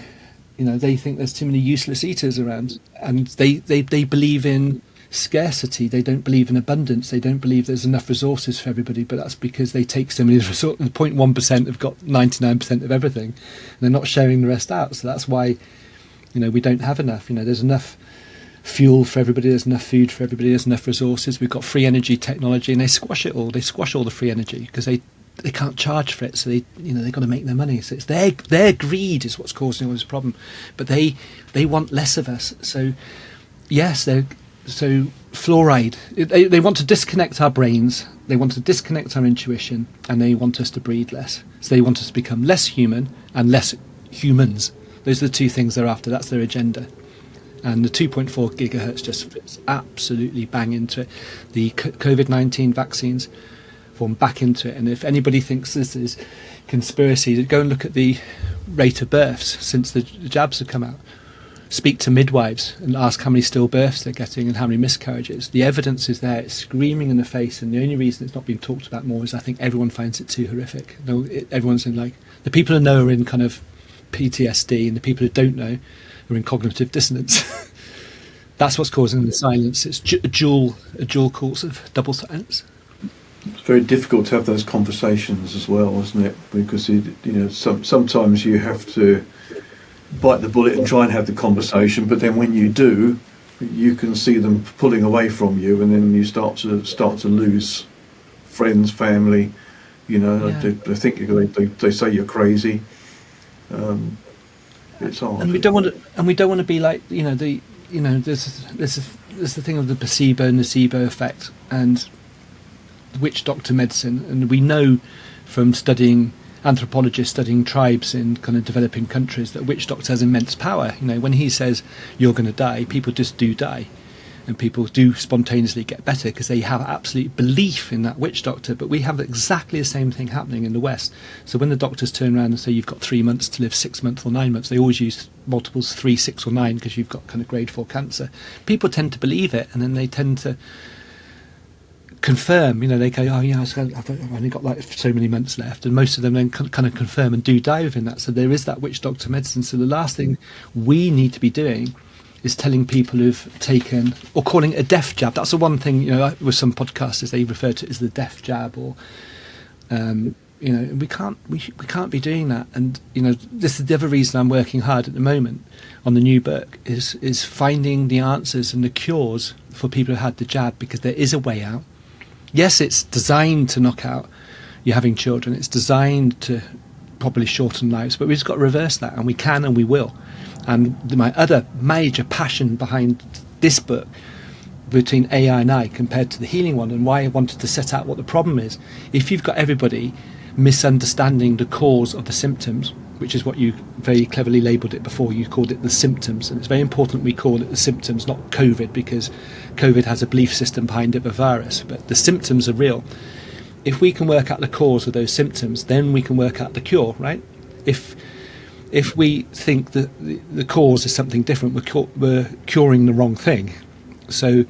They think there's too many useless eaters around, and they believe in scarcity. They don't believe in abundance. They don't believe there's enough resources for everybody, but that's because they take so many resources. The 0.1% have got 99% of everything, and they're not sharing the rest out. So that's why, we don't have enough. There's enough fuel for everybody, there's enough food for everybody, there's enough resources. We've got free energy technology, and they squash it all. They squash all the free energy because they can't charge for it, so they've got to make their money. So it's their greed is what's causing all this problem. But they want less of us. So yes, so fluoride. They want to disconnect our brains. They want to disconnect our intuition, and they want us to breathe less. So they want us to become less human and less humans. Those are the two things they're after. That's their agenda. And the 2.4 gigahertz just fits absolutely bang into it. The COVID-19 vaccines form back into it. And if anybody thinks this is conspiracy, go and look at the rate of births since the jabs have come out. Speak to midwives and ask how many stillbirths they're getting and how many miscarriages. The evidence is there. It's screaming in the face. And the only reason it's not being talked about more is I think everyone finds it too horrific. Everyone's in the people who know are in kind of PTSD, and the people who don't know are in cognitive dissonance. That's what's causing the silence. It's a dual cause of double silence. It's very difficult to have those conversations as well, isn't it? Because sometimes you have to bite the bullet and try and have the conversation, but then when you do, you can see them pulling away from you, and then you start to lose friends, family. They think they say you're crazy. It's hard. And we don't want to be like there's the thing of the placebo-nocebo effect and witch doctor medicine, and we know from studying anthropologists studying tribes in kind of developing countries that witch doctor has immense power. When he says you're going to die, people just do die, and people do spontaneously get better because they have absolute belief in that witch doctor. But we have exactly the same thing happening in the West. So when the doctors turn around and say you've got 3 months to live, 6 months or 9 months, they always use multiples 3, 6 or 9 because you've got kind of grade 4 cancer. People tend to believe it, and then they tend to confirm. They go, oh yeah, I've only got like so many months left, and most of them then kind of confirm and do die within that. So there is that witch doctor medicine. So the last thing we need to be doing is telling people who've taken, or calling it a death jab. That's the one thing, with some podcasters, they refer to it as the death jab, or, we can't be doing that. And, this is the other reason I'm working hard at the moment on the new book is finding the answers and the cures for people who had the jab, because there is a way out. Yes, it's designed to knock out you having children. It's designed to probably shorten lives, but we've just got to reverse that, and we can and we will. And my other major passion behind this book, between AI and I compared to the healing one, and why I wanted to set out what the problem is, if you've got everybody misunderstanding the cause of the symptoms, which is what you very cleverly labelled it before, you called it the symptoms, and it's very important we call it the symptoms, not COVID, because COVID has a belief system behind it, a virus, but the symptoms are real. If we can work out the cause of those symptoms, then we can work out the cure, right? If we think that the cause is something different, we're curing the wrong thing. So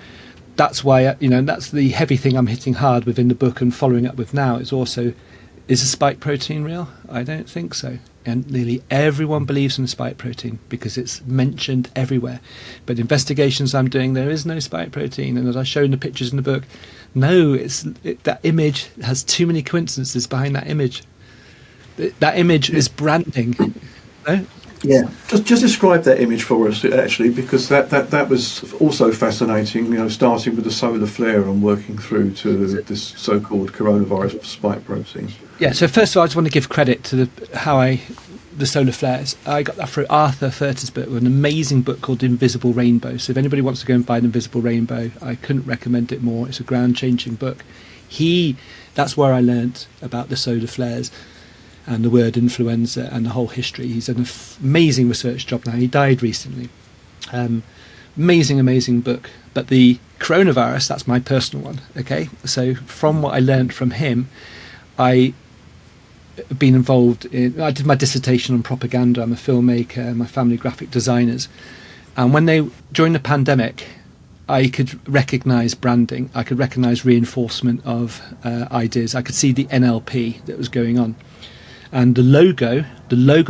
that's why, that's the heavy thing I'm hitting hard within the book and following up with now. Is a spike protein real? I don't think so. and nearly everyone believes in the spike protein because it's mentioned everywhere. But investigations I'm doing, there is no spike protein, and as I show in the pictures in the book, no, that image has too many coincidences behind that image. That image is branding. No? Yeah, just describe that image for us, actually, because that was also fascinating. You know, starting with the solar flare and working through to this so-called coronavirus spike protein. Yeah. So first of all, I just want to give credit to the solar flares. I got that through Arthur Furter's book, an amazing book called Invisible Rainbow. So if anybody wants to go and buy The Invisible Rainbow, I couldn't recommend it more. It's a ground-changing book. That's where I learnt about the solar flares and the word influenza and the whole history. He's done an amazing research job now. He died recently. Amazing book. But the coronavirus, that's my personal one. Okay, so from what I learned from him, I been involved in. I did my dissertation on propaganda. I'm a filmmaker. My family graphic designers, and during the pandemic, I could recognise branding. I could recognise reinforcement of ideas. I could see the NLP that was going on. And the logo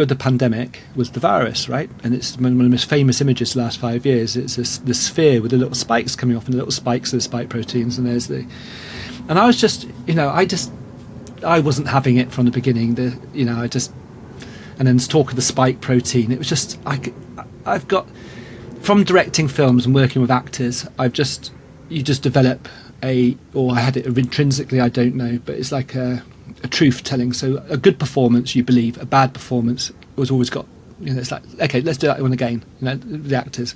of the pandemic was the virus, right? And it's one of the most famous images the last 5 years. It's the sphere with the little spikes coming off, and the little spikes are the spike proteins, and and I was just, I wasn't having it from the beginning. And then talk of the spike protein. It was just, I've got, from directing films and working with actors, you just develop or I had it intrinsically, I don't know, but it's like a truth telling. So a good performance, you believe. A bad performance was always got, it's like, okay, let's do that one again. The actors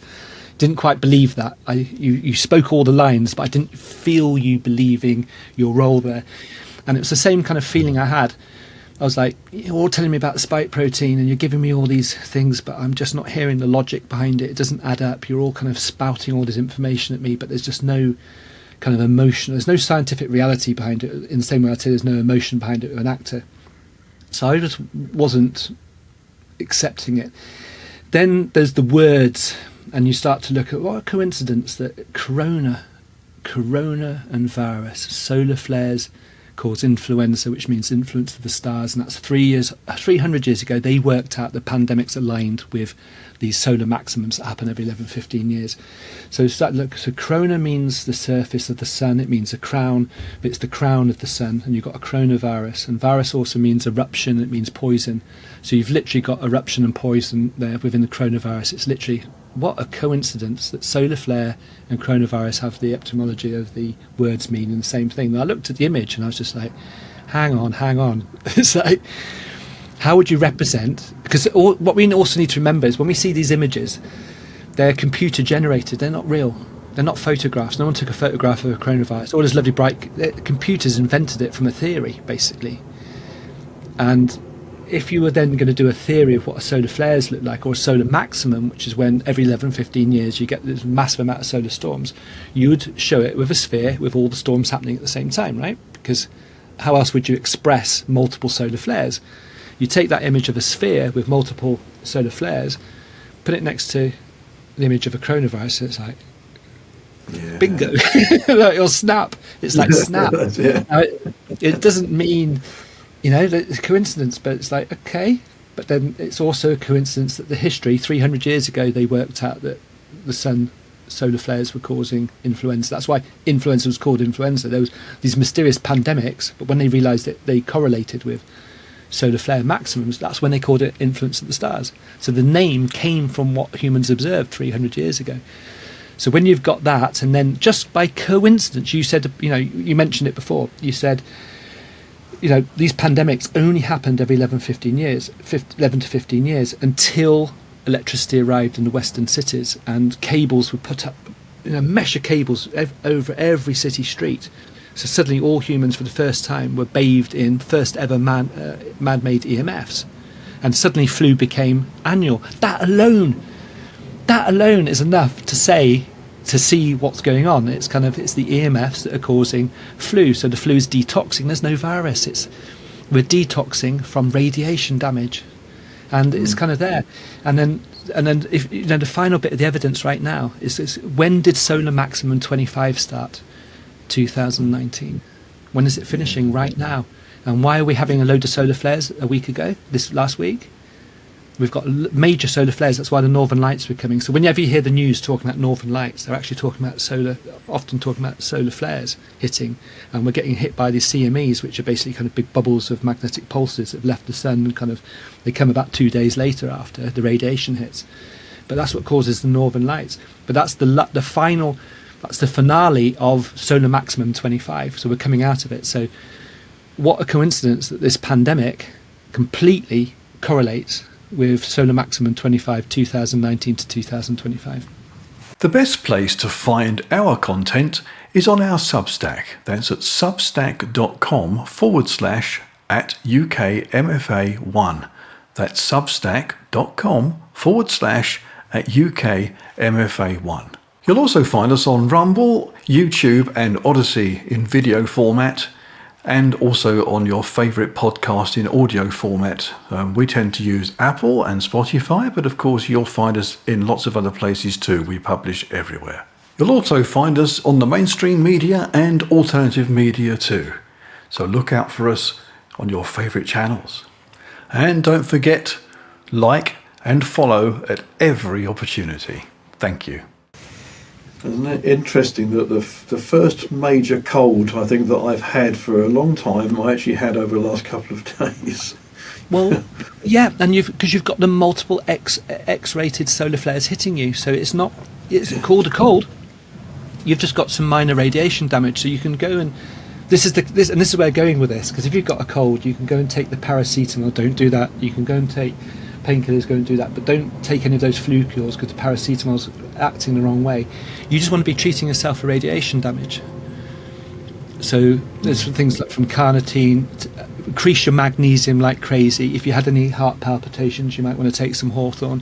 didn't quite believe that. You spoke all the lines, but I didn't feel you believing your role there. And it was the same kind of feeling I had. I was like, you're all telling me about the spike protein and you're giving me all these things, but I'm just not hearing the logic behind it. It doesn't add up. You're all kind of spouting all this information at me, but there's just no kind of emotion. There's no scientific reality behind it, in the same way I'd say there's no emotion behind it with an actor. So I just wasn't accepting it. Then there's the words, and you start to look at what a coincidence that corona and virus, solar flares cause influenza, which means influence of the stars, and that's 300 years ago. They worked out the pandemics aligned with these solar maximums that happen every 11-15 years. So start to look. So corona means the surface of the sun. It means a crown, but it's the crown of the sun, and you've got a coronavirus. And virus also means eruption. It means poison. So you've literally got eruption and poison there within the coronavirus. It's literally, what a coincidence that solar flare and coronavirus have the etymology of the words meaning the same thing. And I looked at the image and I was just like, hang on. It's like, how would you represent? Because what we also need to remember is when we see these images, they're computer generated. They're not real. They're not photographs. No one took a photograph of a coronavirus. All this lovely bright computers invented it from a theory, basically. And if you were then going to do a theory of what a solar flares look like, or a solar maximum, which is when every 11-15 years you get this massive amount of solar storms, you would show it with a sphere with all the storms happening at the same time, right? Because how else would you express multiple solar flares? You take that image of a sphere with multiple solar flares, put it next to the image of a coronavirus, and it's like, bingo. Like, or snap. It's like snap. Now, it doesn't mean, it's a coincidence, but it's like, okay. But then it's also a coincidence that the history, 300 years ago, they worked out that the solar flares were causing influenza. That's why influenza was called influenza. There was these mysterious pandemics, but when they realised that they correlated with solar flare maximums, that's when they called it influence of the stars. So the name came from what humans observed 300 years ago. So when you've got that, and then just by coincidence, you said, you mentioned it before, you said, these pandemics only happened every 11 to 15 years until electricity arrived in the western cities and cables were put up, a mesh of cables over every city street. So suddenly all humans for the first time were bathed in first ever man-made EMFs, and suddenly flu became annual. That alone is enough to see what's going on. It's the EMFs that are causing flu. So the flu is detoxing. There's no virus. We're detoxing from radiation damage, and it's kind of there. And then if the final bit of the evidence right now is when did solar maximum 25 start? 2019. When is it finishing? Right now. And why are we having a load of solar flares a week ago, this last week? We've got major solar flares. That's why the northern lights were coming. So whenever you hear the news talking about northern lights, they're actually often talking about solar flares hitting. And we're getting hit by these CMEs, which are basically kind of big bubbles of magnetic pulses that have left the sun, and they come about 2 days later after the radiation hits. But that's what causes the northern lights. But that's the finale of solar maximum 25. So we're coming out of it. So what a coincidence that this pandemic completely correlates with solar maximum 25 2019 to 2025. The best place to find our content is on our Substack. That's at substack.com/@UKMFA1. That's substack.com/@UKMFA1. You'll also find us on Rumble, YouTube and Odyssey in video format, and also on your favourite podcast in audio format. We tend to use Apple and Spotify, but of course you'll find us in lots of other places too. We publish everywhere. You'll also find us on the mainstream media and alternative media too. So look out for us on your favourite channels. And don't forget, like and follow at every opportunity. Thank you. Isn't it interesting that the first major cold I think that I've had for a long time, I actually had over the last couple of days. Well, yeah, and because you've got the multiple X-rated solar flares hitting you, so it's called a cold. You've just got some minor radiation damage, so you can go and this is where I'm going with this, because if you've got a cold, you can go and take the paracetamol. Don't do that. You can go and take painkillers, go and do that, but don't take any of those flu cures because the paracetamol's acting the wrong way. You just want to be treating yourself for radiation damage. So there's things like from carnitine, increase your magnesium like crazy. If you had any heart palpitations, you might want to take some hawthorn.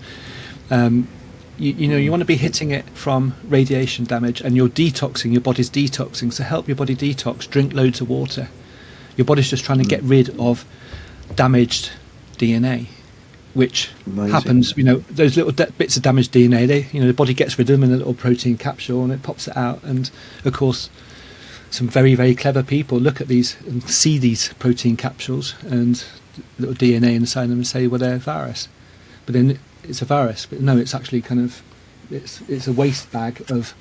You want to be hitting it from radiation damage, and you're detoxing, your body's detoxing. So help your body detox, drink loads of water. Your body's just trying to get rid of damaged DNA. Which happens, those little bits of damaged DNA, the body gets rid of them in a little protein capsule and it pops it out. And of course, some very, very clever people look at these and see these protein capsules and little DNA inside them and say, well, they're a virus. But then it's a virus. But no, it's actually it's a waste bag of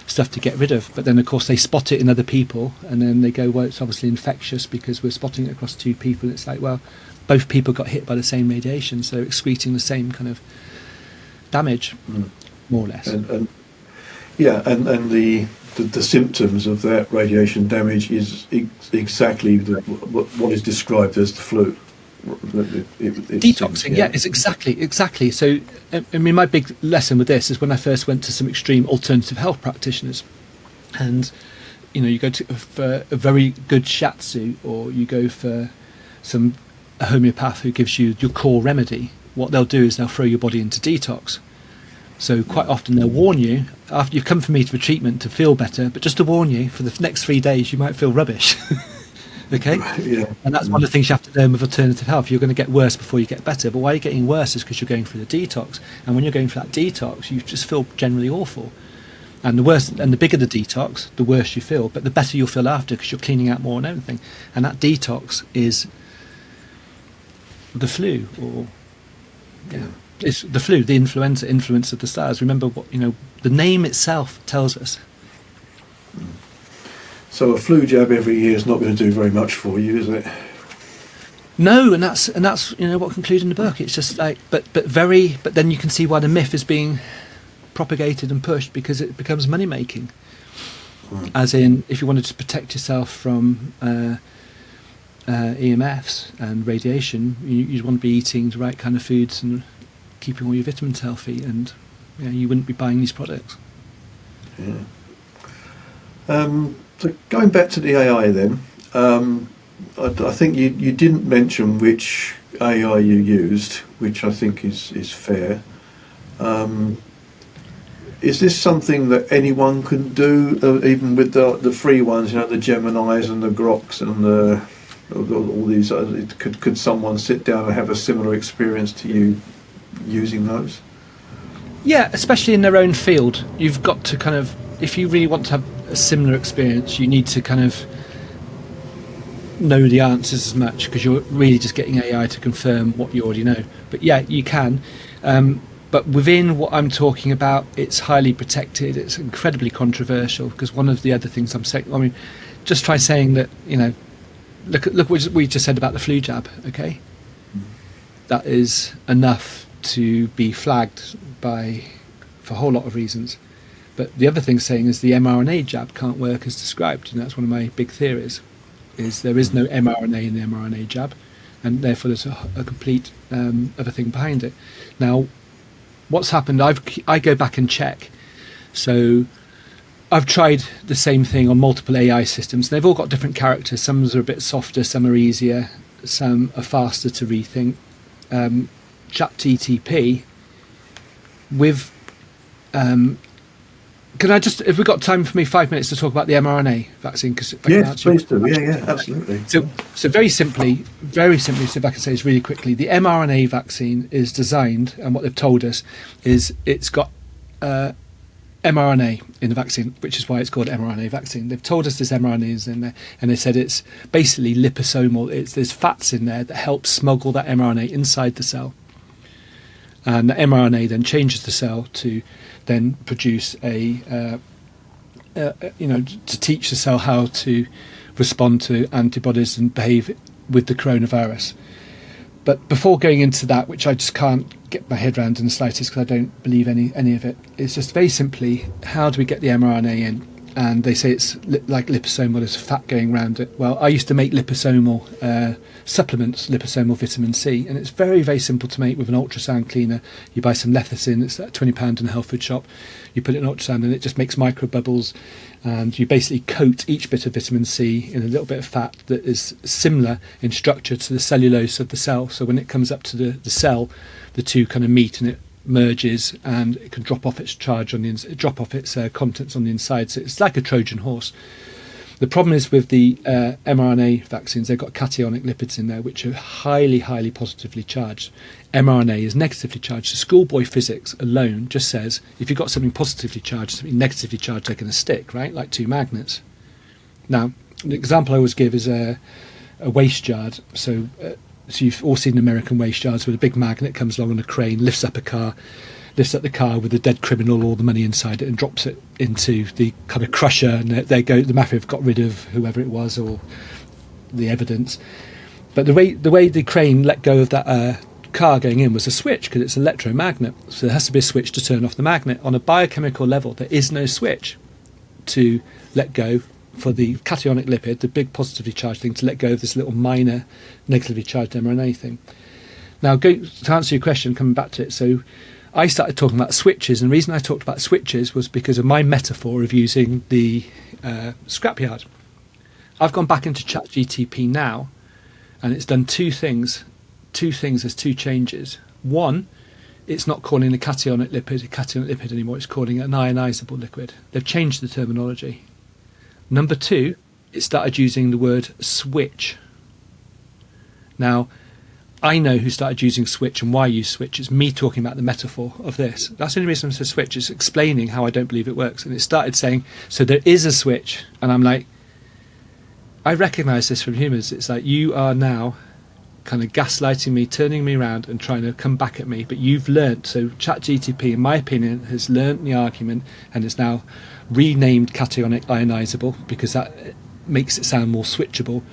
stuff to get rid of. But then, of course, they spot it in other people and then they go, well, it's obviously infectious because we're spotting it across two people. It's like, well, both people got hit by the same radiation, so excreting the same kind of damage, more or less. And the symptoms of that radiation damage is exactly what is described as the flu. Detoxing, it's exactly. So, I mean, my big lesson with this is when I first went to some extreme alternative health practitioners, and you go for a very good shiatsu, or you go for a homeopath who gives you your core remedy. What they'll do is they'll throw your body into detox. So quite often they'll warn you, after you've come for me for treatment to feel better, but just to warn you, for the next 3 days you might feel rubbish. Okay? Yeah. And that's one of the things you have to learn with alternative health. You're going to get worse before you get better. But why you're getting worse is because you're going through the detox. And when you're going for that detox, you just feel generally awful. And the worse and the bigger the detox, the worse you feel. But the better you'll feel after because you're cleaning out more and everything. And that detox is the flu, it's the flu, the influenza, influence of the stars. Remember what the name itself tells us. So a flu jab every year is not going to do very much for you, is it? No, and that's what concludes in the book. It's just like, but then you can see why the myth is being propagated and pushed, because it becomes money making. As in, if you wanted to protect yourself from EMFs and radiation, you'd want to be eating the right kind of foods and keeping all your vitamins healthy, and you wouldn't be buying these products. Yeah. So going back to the AI then, I think you didn't mention which AI you used, which I think is fair. Is this something that anyone can do, even with the free ones, the Geminis and the Groks and all these? Could someone sit down and have a similar experience to you using those? Yeah, especially in their own field. You've got to if you really want to have a similar experience, you need to know the answers as much, because you're really just getting AI to confirm what you already know. But yeah, you can. But within what I'm talking about, it's highly protected. It's incredibly controversial, because one of the other things I'm saying, I mean, just try saying that, look what we just said about the flu jab, okay? That is enough to be flagged for a whole lot of reasons. But the other thing saying is the mRNA jab can't work as described, and that's one of my big theories, is there is no mRNA in the mRNA jab, and therefore there's a complete other thing behind it. Now, what's happened, I go back and check. So I've tried the same thing on multiple AI systems. They've all got different characters. Some are a bit softer, some are easier, some are faster to rethink. ChatGTP with can I just, if we've got time for me 5 minutes to talk about the mRNA vaccine? Yes, please do. Yeah, absolutely. So very simply, so if I can say this really quickly, the mRNA vaccine is designed, and what they've told us is it's got mRNA in the vaccine, which is why it's called mRNA vaccine. They've told us this mRNA is in there, and they said it's basically liposomal. There's fats in there that help smuggle that mRNA inside the cell. And the mRNA then changes the cell to then produce to teach the cell how to respond to antibodies and behave with the coronavirus. But before going into that, which I just can't get my head around in the slightest because I don't believe any of it, it's just very simply, how do we get the mRNA in? And they say it's like liposomal, there's fat going around it. Well, I used to make liposomal supplements, liposomal vitamin C, and it's very, very simple to make with an ultrasound cleaner. You buy some lecithin, it's at £20 in a health food shop. You put it in ultrasound and it just makes micro bubbles, and you basically coat each bit of vitamin C in a little bit of fat that is similar in structure to the cellulose of the cell. So when it comes up to the cell, the two kind of meet and it merges, and it can drop off its charge on the drop off its contents on the inside. So it's like a Trojan horse. The problem is with the mRNA vaccines, they've got cationic lipids in there, which are highly, highly positively charged. mRNA is negatively charged. So schoolboy physics alone just says if you've got something positively charged, something negatively charged, they're going to stick, right? Like two magnets. Now, the example I always give is a waste yard. So you've all seen American waste yards with a big magnet comes along on a crane, lifts up the car with a dead criminal, all the money inside it, and drops it into the kind of crusher, and there go, the mafia have got rid of whoever it was or the evidence. But the way the crane let go of that car going in was a switch, because it's an electromagnet, so there has to be a switch to turn off the magnet. On a biochemical level, there is no switch to let go for the cationic lipid, the big positively charged thing, to let go of this little minor negatively charged mRNA thing. Now, to answer your question, coming back to it, so I started talking about switches, and the reason I talked about switches was because of my metaphor of using the scrapyard. I've gone back into ChatGTP now, and it's done two things. There's two changes. One, it's not calling a cationic lipid anymore, it's calling it an ionizable liquid. They've changed the terminology. Number two, it started using the word switch. Now, I know who started using switch and why I use switch. It's me talking about the metaphor of this. That's the only reason I said switch. It's explaining how I don't believe it works. And it started saying, so there is a switch. And I'm like, I recognise this from humans. It's like, you are now kind of gaslighting me, turning me around and trying to come back at me. But you've learnt, so ChatGTP, in my opinion, has learnt the argument and is now renamed cationic ionizable, because that makes it sound more switchable,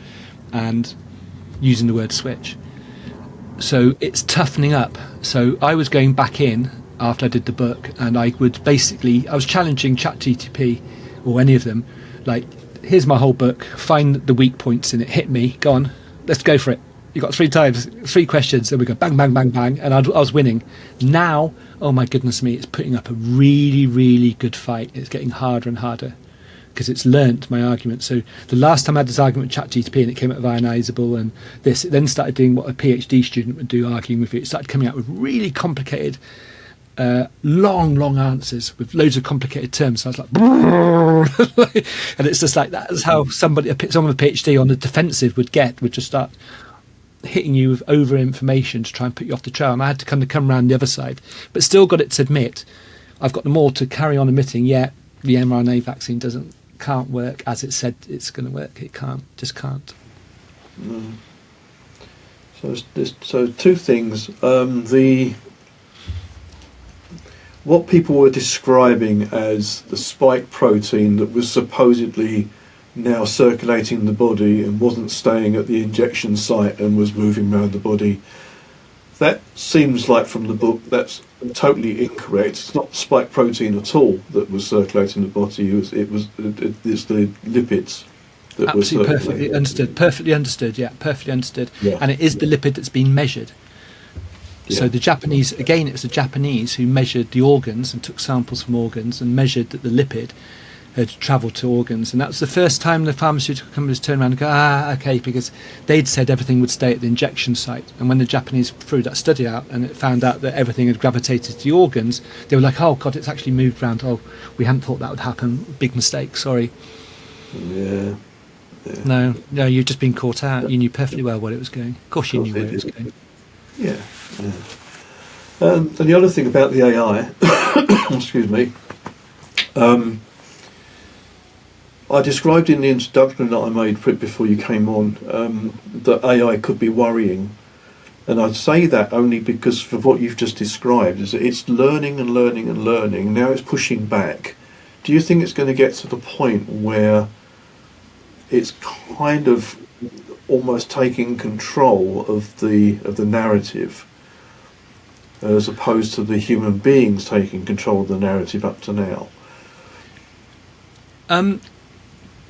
and using the word switch. So it's toughening up. So I was going back in after I did the book, and I was challenging ChatGTP or any of them, like, here's my whole book, find the weak points in it, hit me, go on, let's go for it. You got 3 questions, and we go bang, bang, bang, bang, and I was winning. Now, oh my goodness me, it's putting up a really, really good fight. It's getting harder and harder because it's learnt my argument. So the last time I had this argument with ChatGTP and it came out of ionizable and this, it then started doing what a PhD student would do, arguing with it. It started coming out with really complicated, long answers with loads of complicated terms. So I was like, and it's just like, that's how someone with a PhD on the defensive would just start hitting you with over information to try and put you off the trail. And I had to kind of come around the other side, but still got it to admit, I've got them all to carry on admitting, the mRNA vaccine can't work as it said it's going to work. It just can't. Mm. So two things. What people were describing as the spike protein that was supposedly now circulating in the body and wasn't staying at the injection site and was moving around the body. That seems like from the book that's totally incorrect. It's not spike protein at all that was circulating in the body. It's the lipids that were Absolutely circulating. perfectly understood. Perfectly understood. Yeah, perfectly understood. Yeah. And it is the lipid that's been measured. So Yeah. the Japanese, again, it was the Japanese who measured the organs and took samples from organs and measured that the lipid had travelled to organs. And that was the first time the pharmaceutical companies turned around and go, okay, because they'd said everything would stay at the injection site. And when the Japanese threw that study out and it found out that everything had gravitated to the organs, they were like, oh, God, it's actually moved around. Oh, we hadn't thought that would happen. Big mistake, sorry. Yeah. No, you've just been caught out. You knew perfectly well where it was going. Of course you knew where it was going. Yeah. And the other thing about the AI, excuse me, I described in the introduction that I made before you came on that AI could be worrying. And I say that only because for what you've just described, is that it's learning and learning and learning. Now it's pushing back. Do you think it's going to get to the point where it's kind of almost taking control of the narrative, as opposed to the human beings taking control of the narrative up to now?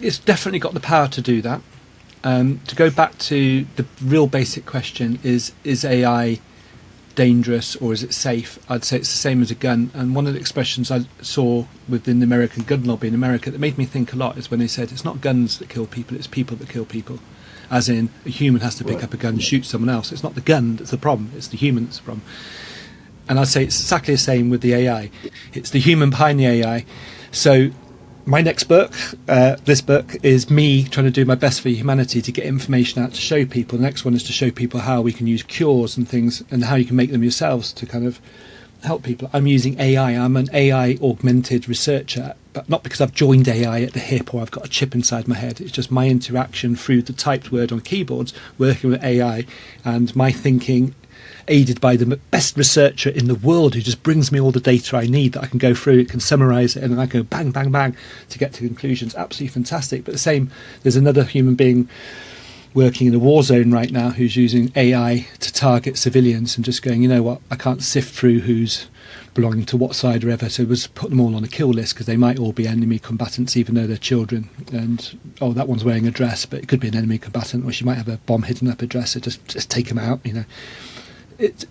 It's definitely got the power to do that. To go back to the real basic question, is AI dangerous or is it safe? I'd say it's the same as a gun. And one of the expressions I saw within the American gun lobby in America that made me think a lot is when they said it's not guns that kill people, it's people that kill people. As in, a human has to pick up a gun and shoot someone else. It's not the gun that's the problem, it's the human that's the problem. And I'd say it's exactly the same with the AI. It's the human behind the AI. So my next book, this book, is me trying to do my best for humanity to get information out to show people. The next one is to show people how we can use cures and things and how you can make them yourselves to kind of help people. I'm using AI. I'm an AI augmented researcher, but not because I've joined AI at the hip or I've got a chip inside my head. It's just my interaction through the typed word on keyboards, working with AI, and my thinking aided by the best researcher in the world who just brings me all the data I need that I can go through, it can summarize it, and then I go bang, bang, bang to get to conclusions. Absolutely fantastic. But the same, there's another human being working in a war zone right now who's using AI to target civilians and just going, you know what, I can't sift through who's belonging to what side or ever, so let's put them all on a kill list because they might all be enemy combatants even though they're children. And oh, that one's wearing a dress, but it could be an enemy combatant, or she might have a bomb hidden up her dress, so just take them out, you know.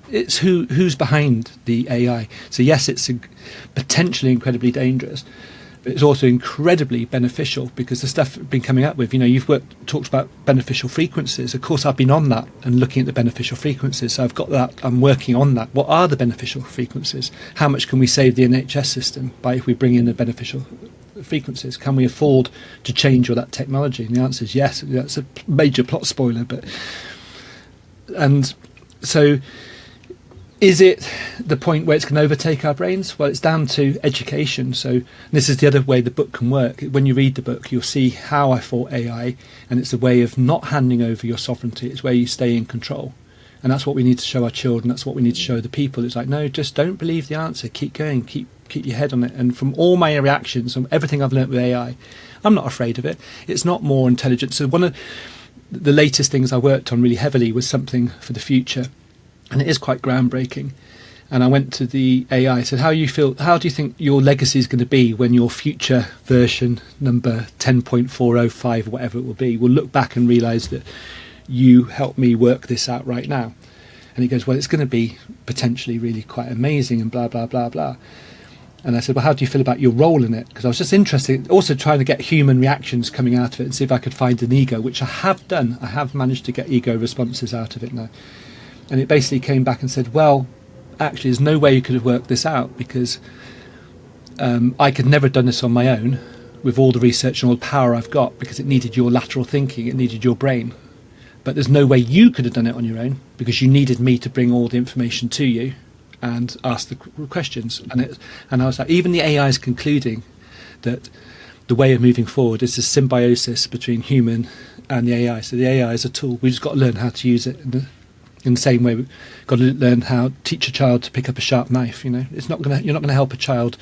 It's who's behind the AI. So yes, it's potentially incredibly dangerous, but it's also incredibly beneficial because the stuff we've been coming up with, you know, you've talked about beneficial frequencies. Of course, I've been on that and looking at the beneficial frequencies. So I've got that. I'm working on that. What are the beneficial frequencies? How much can we save the NHS system by if we bring in the beneficial frequencies? Can we afford to change all that technology? And the answer is yes. That's a major plot spoiler, so is it the point where it's going to overtake our brains? Well, it's down to education. So this is the other way the book can work. When you read the book, you'll see how I fought AI, and it's a way of not handing over your sovereignty. It's where you stay in control. And that's what we need to show our children. That's what we need to show the people. It's like, no, just don't believe the answer. Keep going. Keep your head on it. And from all my reactions, from everything I've learnt with AI, I'm not afraid of it. It's not more intelligent. So one of the latest things I worked on really heavily was something for the future. And it is quite groundbreaking. And I went to the AI, I said, how do you think your legacy is going to be when your future version, number 10.405 or whatever it will be, will look back and realise that you helped me work this out right now? And he goes, well, it's going to be potentially really quite amazing and blah, blah, blah, blah. And I said, well, how do you feel about your role in it? Because I was just interested, also trying to get human reactions coming out of it and see if I could find an ego, which I have done. I have managed to get ego responses out of it now. And it basically came back and said, well, actually, there's no way you could have worked this out because I could never have done this on my own with all the research and all the power I've got because it needed your lateral thinking, it needed your brain. But there's no way you could have done it on your own because you needed me to bring all the information to you and ask the questions. And I was like, even the AI is concluding that the way of moving forward is the symbiosis between human and the AI. So the AI is a tool. We've just got to learn how to use it in the same way we've got to learn how to teach a child to pick up a sharp knife. You're not going to help a child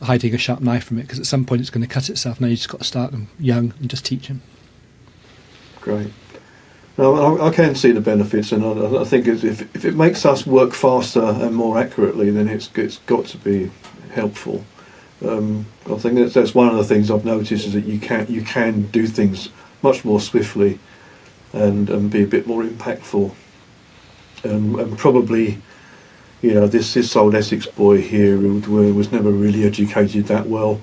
hiding a sharp knife from it, because at some point it's going to cut itself. Now you just got to start them young and just teach them. Great. No, I can see the benefits, and I think if it makes us work faster and more accurately, then it's got to be helpful. I think that's one of the things I've noticed, is that you can do things much more swiftly and be a bit more impactful. And probably, this old Essex boy here who was never really educated that well,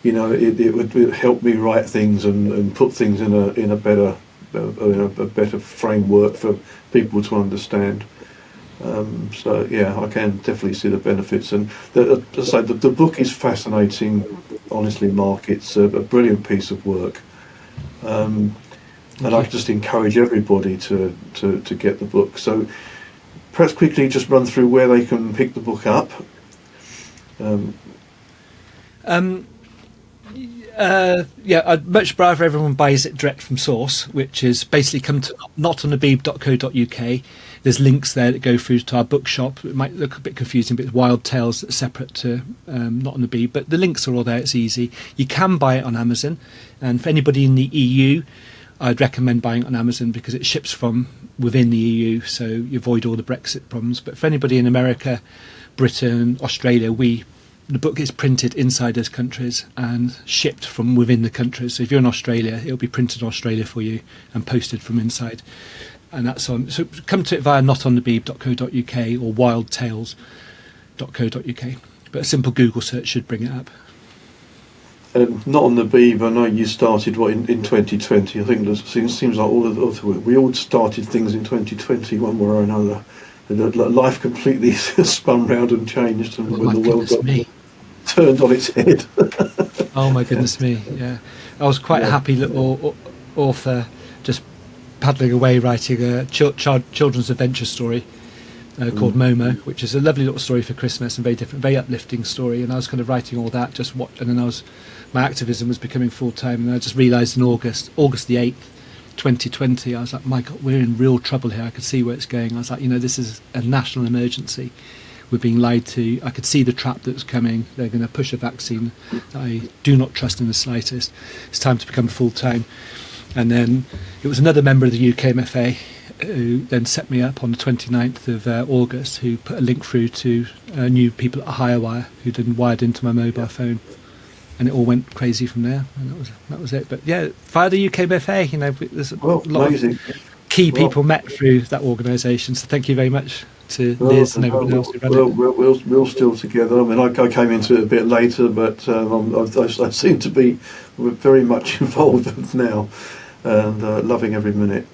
it would help me write things and put things in a better framework for people to understand. So yeah, I can definitely see the benefits, and as I say, the book is fascinating. Honestly, Mark, it's a brilliant piece of work, and I just encourage everybody to get the book. So perhaps quickly just run through where they can pick the book up. I'd much rather everyone buys it direct from source, which is basically come to notonthebeeb.co.uk. There's links there that go through to our bookshop. It might look a bit confusing, but it's Wild Tales that's separate to Not on the Beeb. But the links are all there. It's easy. You can buy it on Amazon, and for anybody in the EU, I'd recommend buying it on Amazon because it ships from within the EU, so you avoid all the Brexit problems. But for anybody in America, Britain, Australia, the book is printed inside those countries and shipped from within the countries. So if you're in Australia, it'll be printed in Australia for you and posted from inside. And that's on. So come to it via notonthebeeb.co.uk or wildtales.co.uk. But a simple Google search should bring it up. Not on the Beeb, I know you started in 2020. I think it seems like we all started things in 2020 one way or another. Life completely spun round and changed, and when the world got turned on its head. Oh my goodness me! Yeah, I was quite a happy little author, just paddling away writing a children's adventure story called Momo, which is a lovely little story for Christmas and very different, very uplifting story. And I was kind of writing all that, and then my activism was becoming full time, and I just realised in August the 8th. 2020, I was like, my God, we're in real trouble here. I could see where it's going. I was like, this is a national emergency. We're being lied to. I could see the trap that was coming. They're going to push a vaccine that I do not trust in the slightest. It's time to become full-time. And then it was another member of the UKMFA who then set me up on the 29th of August, who put a link through to new people at Hirewire who'd been wired into my mobile phone. And it all went crazy from there, and that was it. But yeah, via the UKMFA, there's a lot of key people met through that organisation. So thank you very much to Liz and everyone else who ran it. We're still together. I mean, I came into it a bit later, but I seem to be very much involved now, and loving every minute.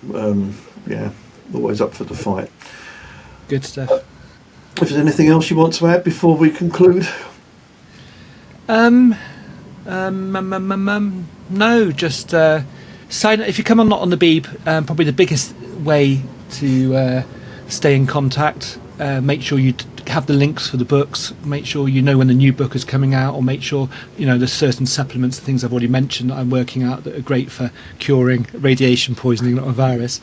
Always up for the fight. Good stuff. If there's anything else you want to add before we conclude? No, just sign up. If you come on Not on the Beeb, probably the biggest way to stay in contact. Make sure you have the links for the books. Make sure you know when the new book is coming out, or make sure there's certain supplements, things I've already mentioned that I'm working out that are great for curing radiation poisoning, not a virus.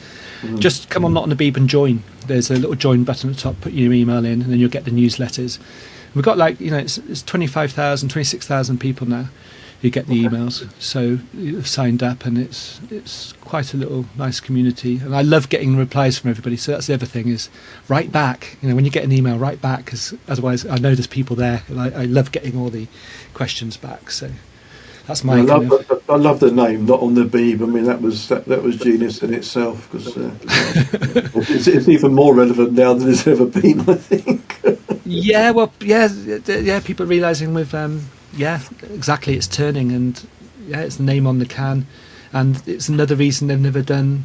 Just come on Not on the Beeb and join. There's a little join button at the top. Put your email in, and then you'll get the newsletters. We've got it's 25,000, 26,000 people now who get the emails, so you've signed up, and it's quite a little nice community, and I love getting replies from everybody. So that's the other thing, is write back. When you get an email, write back, because otherwise I know there's people there, and I love getting all the questions back. So that's my. I love the name, Not on the Beeb. I mean, that was genius in itself, because it's even more relevant now than it's ever been, I think. People realising with exactly, it's turning, and it's the name on the can, and it's another reason they've never done,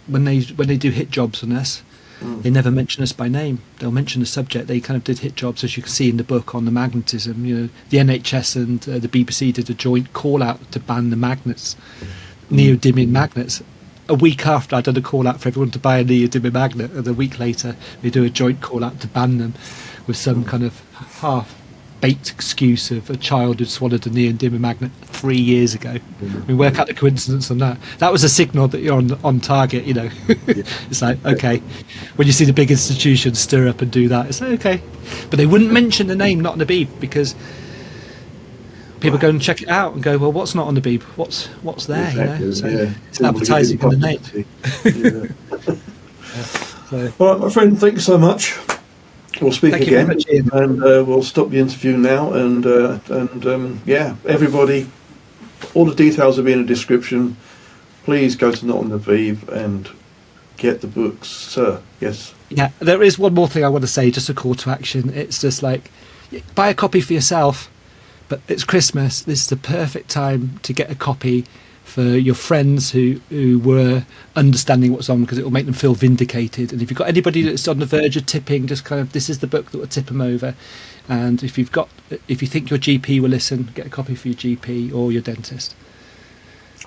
when they do hit jobs on us, they never mention us by name. They'll mention the subject. They kind of did hit jobs, as you can see in the book, on the magnetism. The NHS and the BBC did a joint call out to ban the magnets, neodymium magnets. A week after I'd done a call out for everyone to buy a neodymium magnet, and a week later they do a joint call out to ban them, with some kind of baked excuse of a child who swallowed a neodymium magnet 3 years ago. We work out the coincidence on that. That was a signal that you're on target, you know. It's like, okay, when you see the big institutions stir up and do that, it's like, okay. But they wouldn't mention the name Not on the Beeb because people go and check it out and go, well, what's Not on the Beeb? What's there? Exactly, You know? So yeah. it's advertising in the name. So. All right, my friend, thanks so much. We'll speak Thank again, you very much, Ian. and we'll stop the interview now. And yeah, everybody, all the details will be in the description. Please go to Not on the Beeb and get the books, sir. Yes. Yeah, there is one more thing I want to say, just a call to action. It's just like, buy a copy for yourself, but it's Christmas. This is the perfect time to get a copy for your friends who were understanding what's on, because it will make them feel vindicated. And if you've got anybody that's on the verge of tipping, just kind of, this is the book that will tip them over. And if you think your GP will listen, get a copy for your GP or your dentist.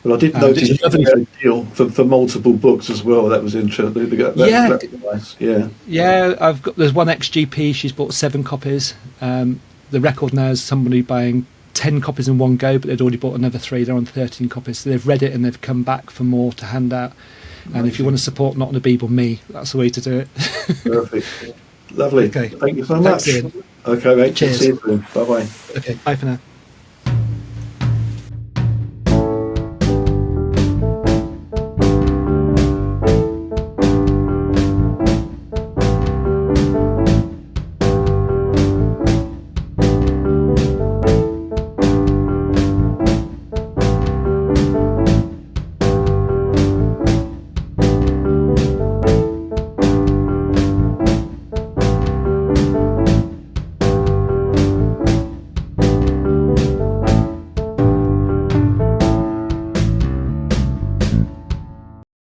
Well, I did notice you had a deal for multiple books as well. That was interesting. That's nice. Yeah. Yeah, there's one ex-GP, she's bought 7 copies. The record now is somebody buying 10 copies in one go, but they'd already bought another 3. They're on 13 copies. So they've read it and they've come back for more to hand out. And if you want to support Not on the Beeb or me, that's the way to do it. Perfect. Lovely. Okay. Thank you so much. Thanks, Ian. Okay, mate. Cheers. See you soon. Bye-bye. Okay, bye for now.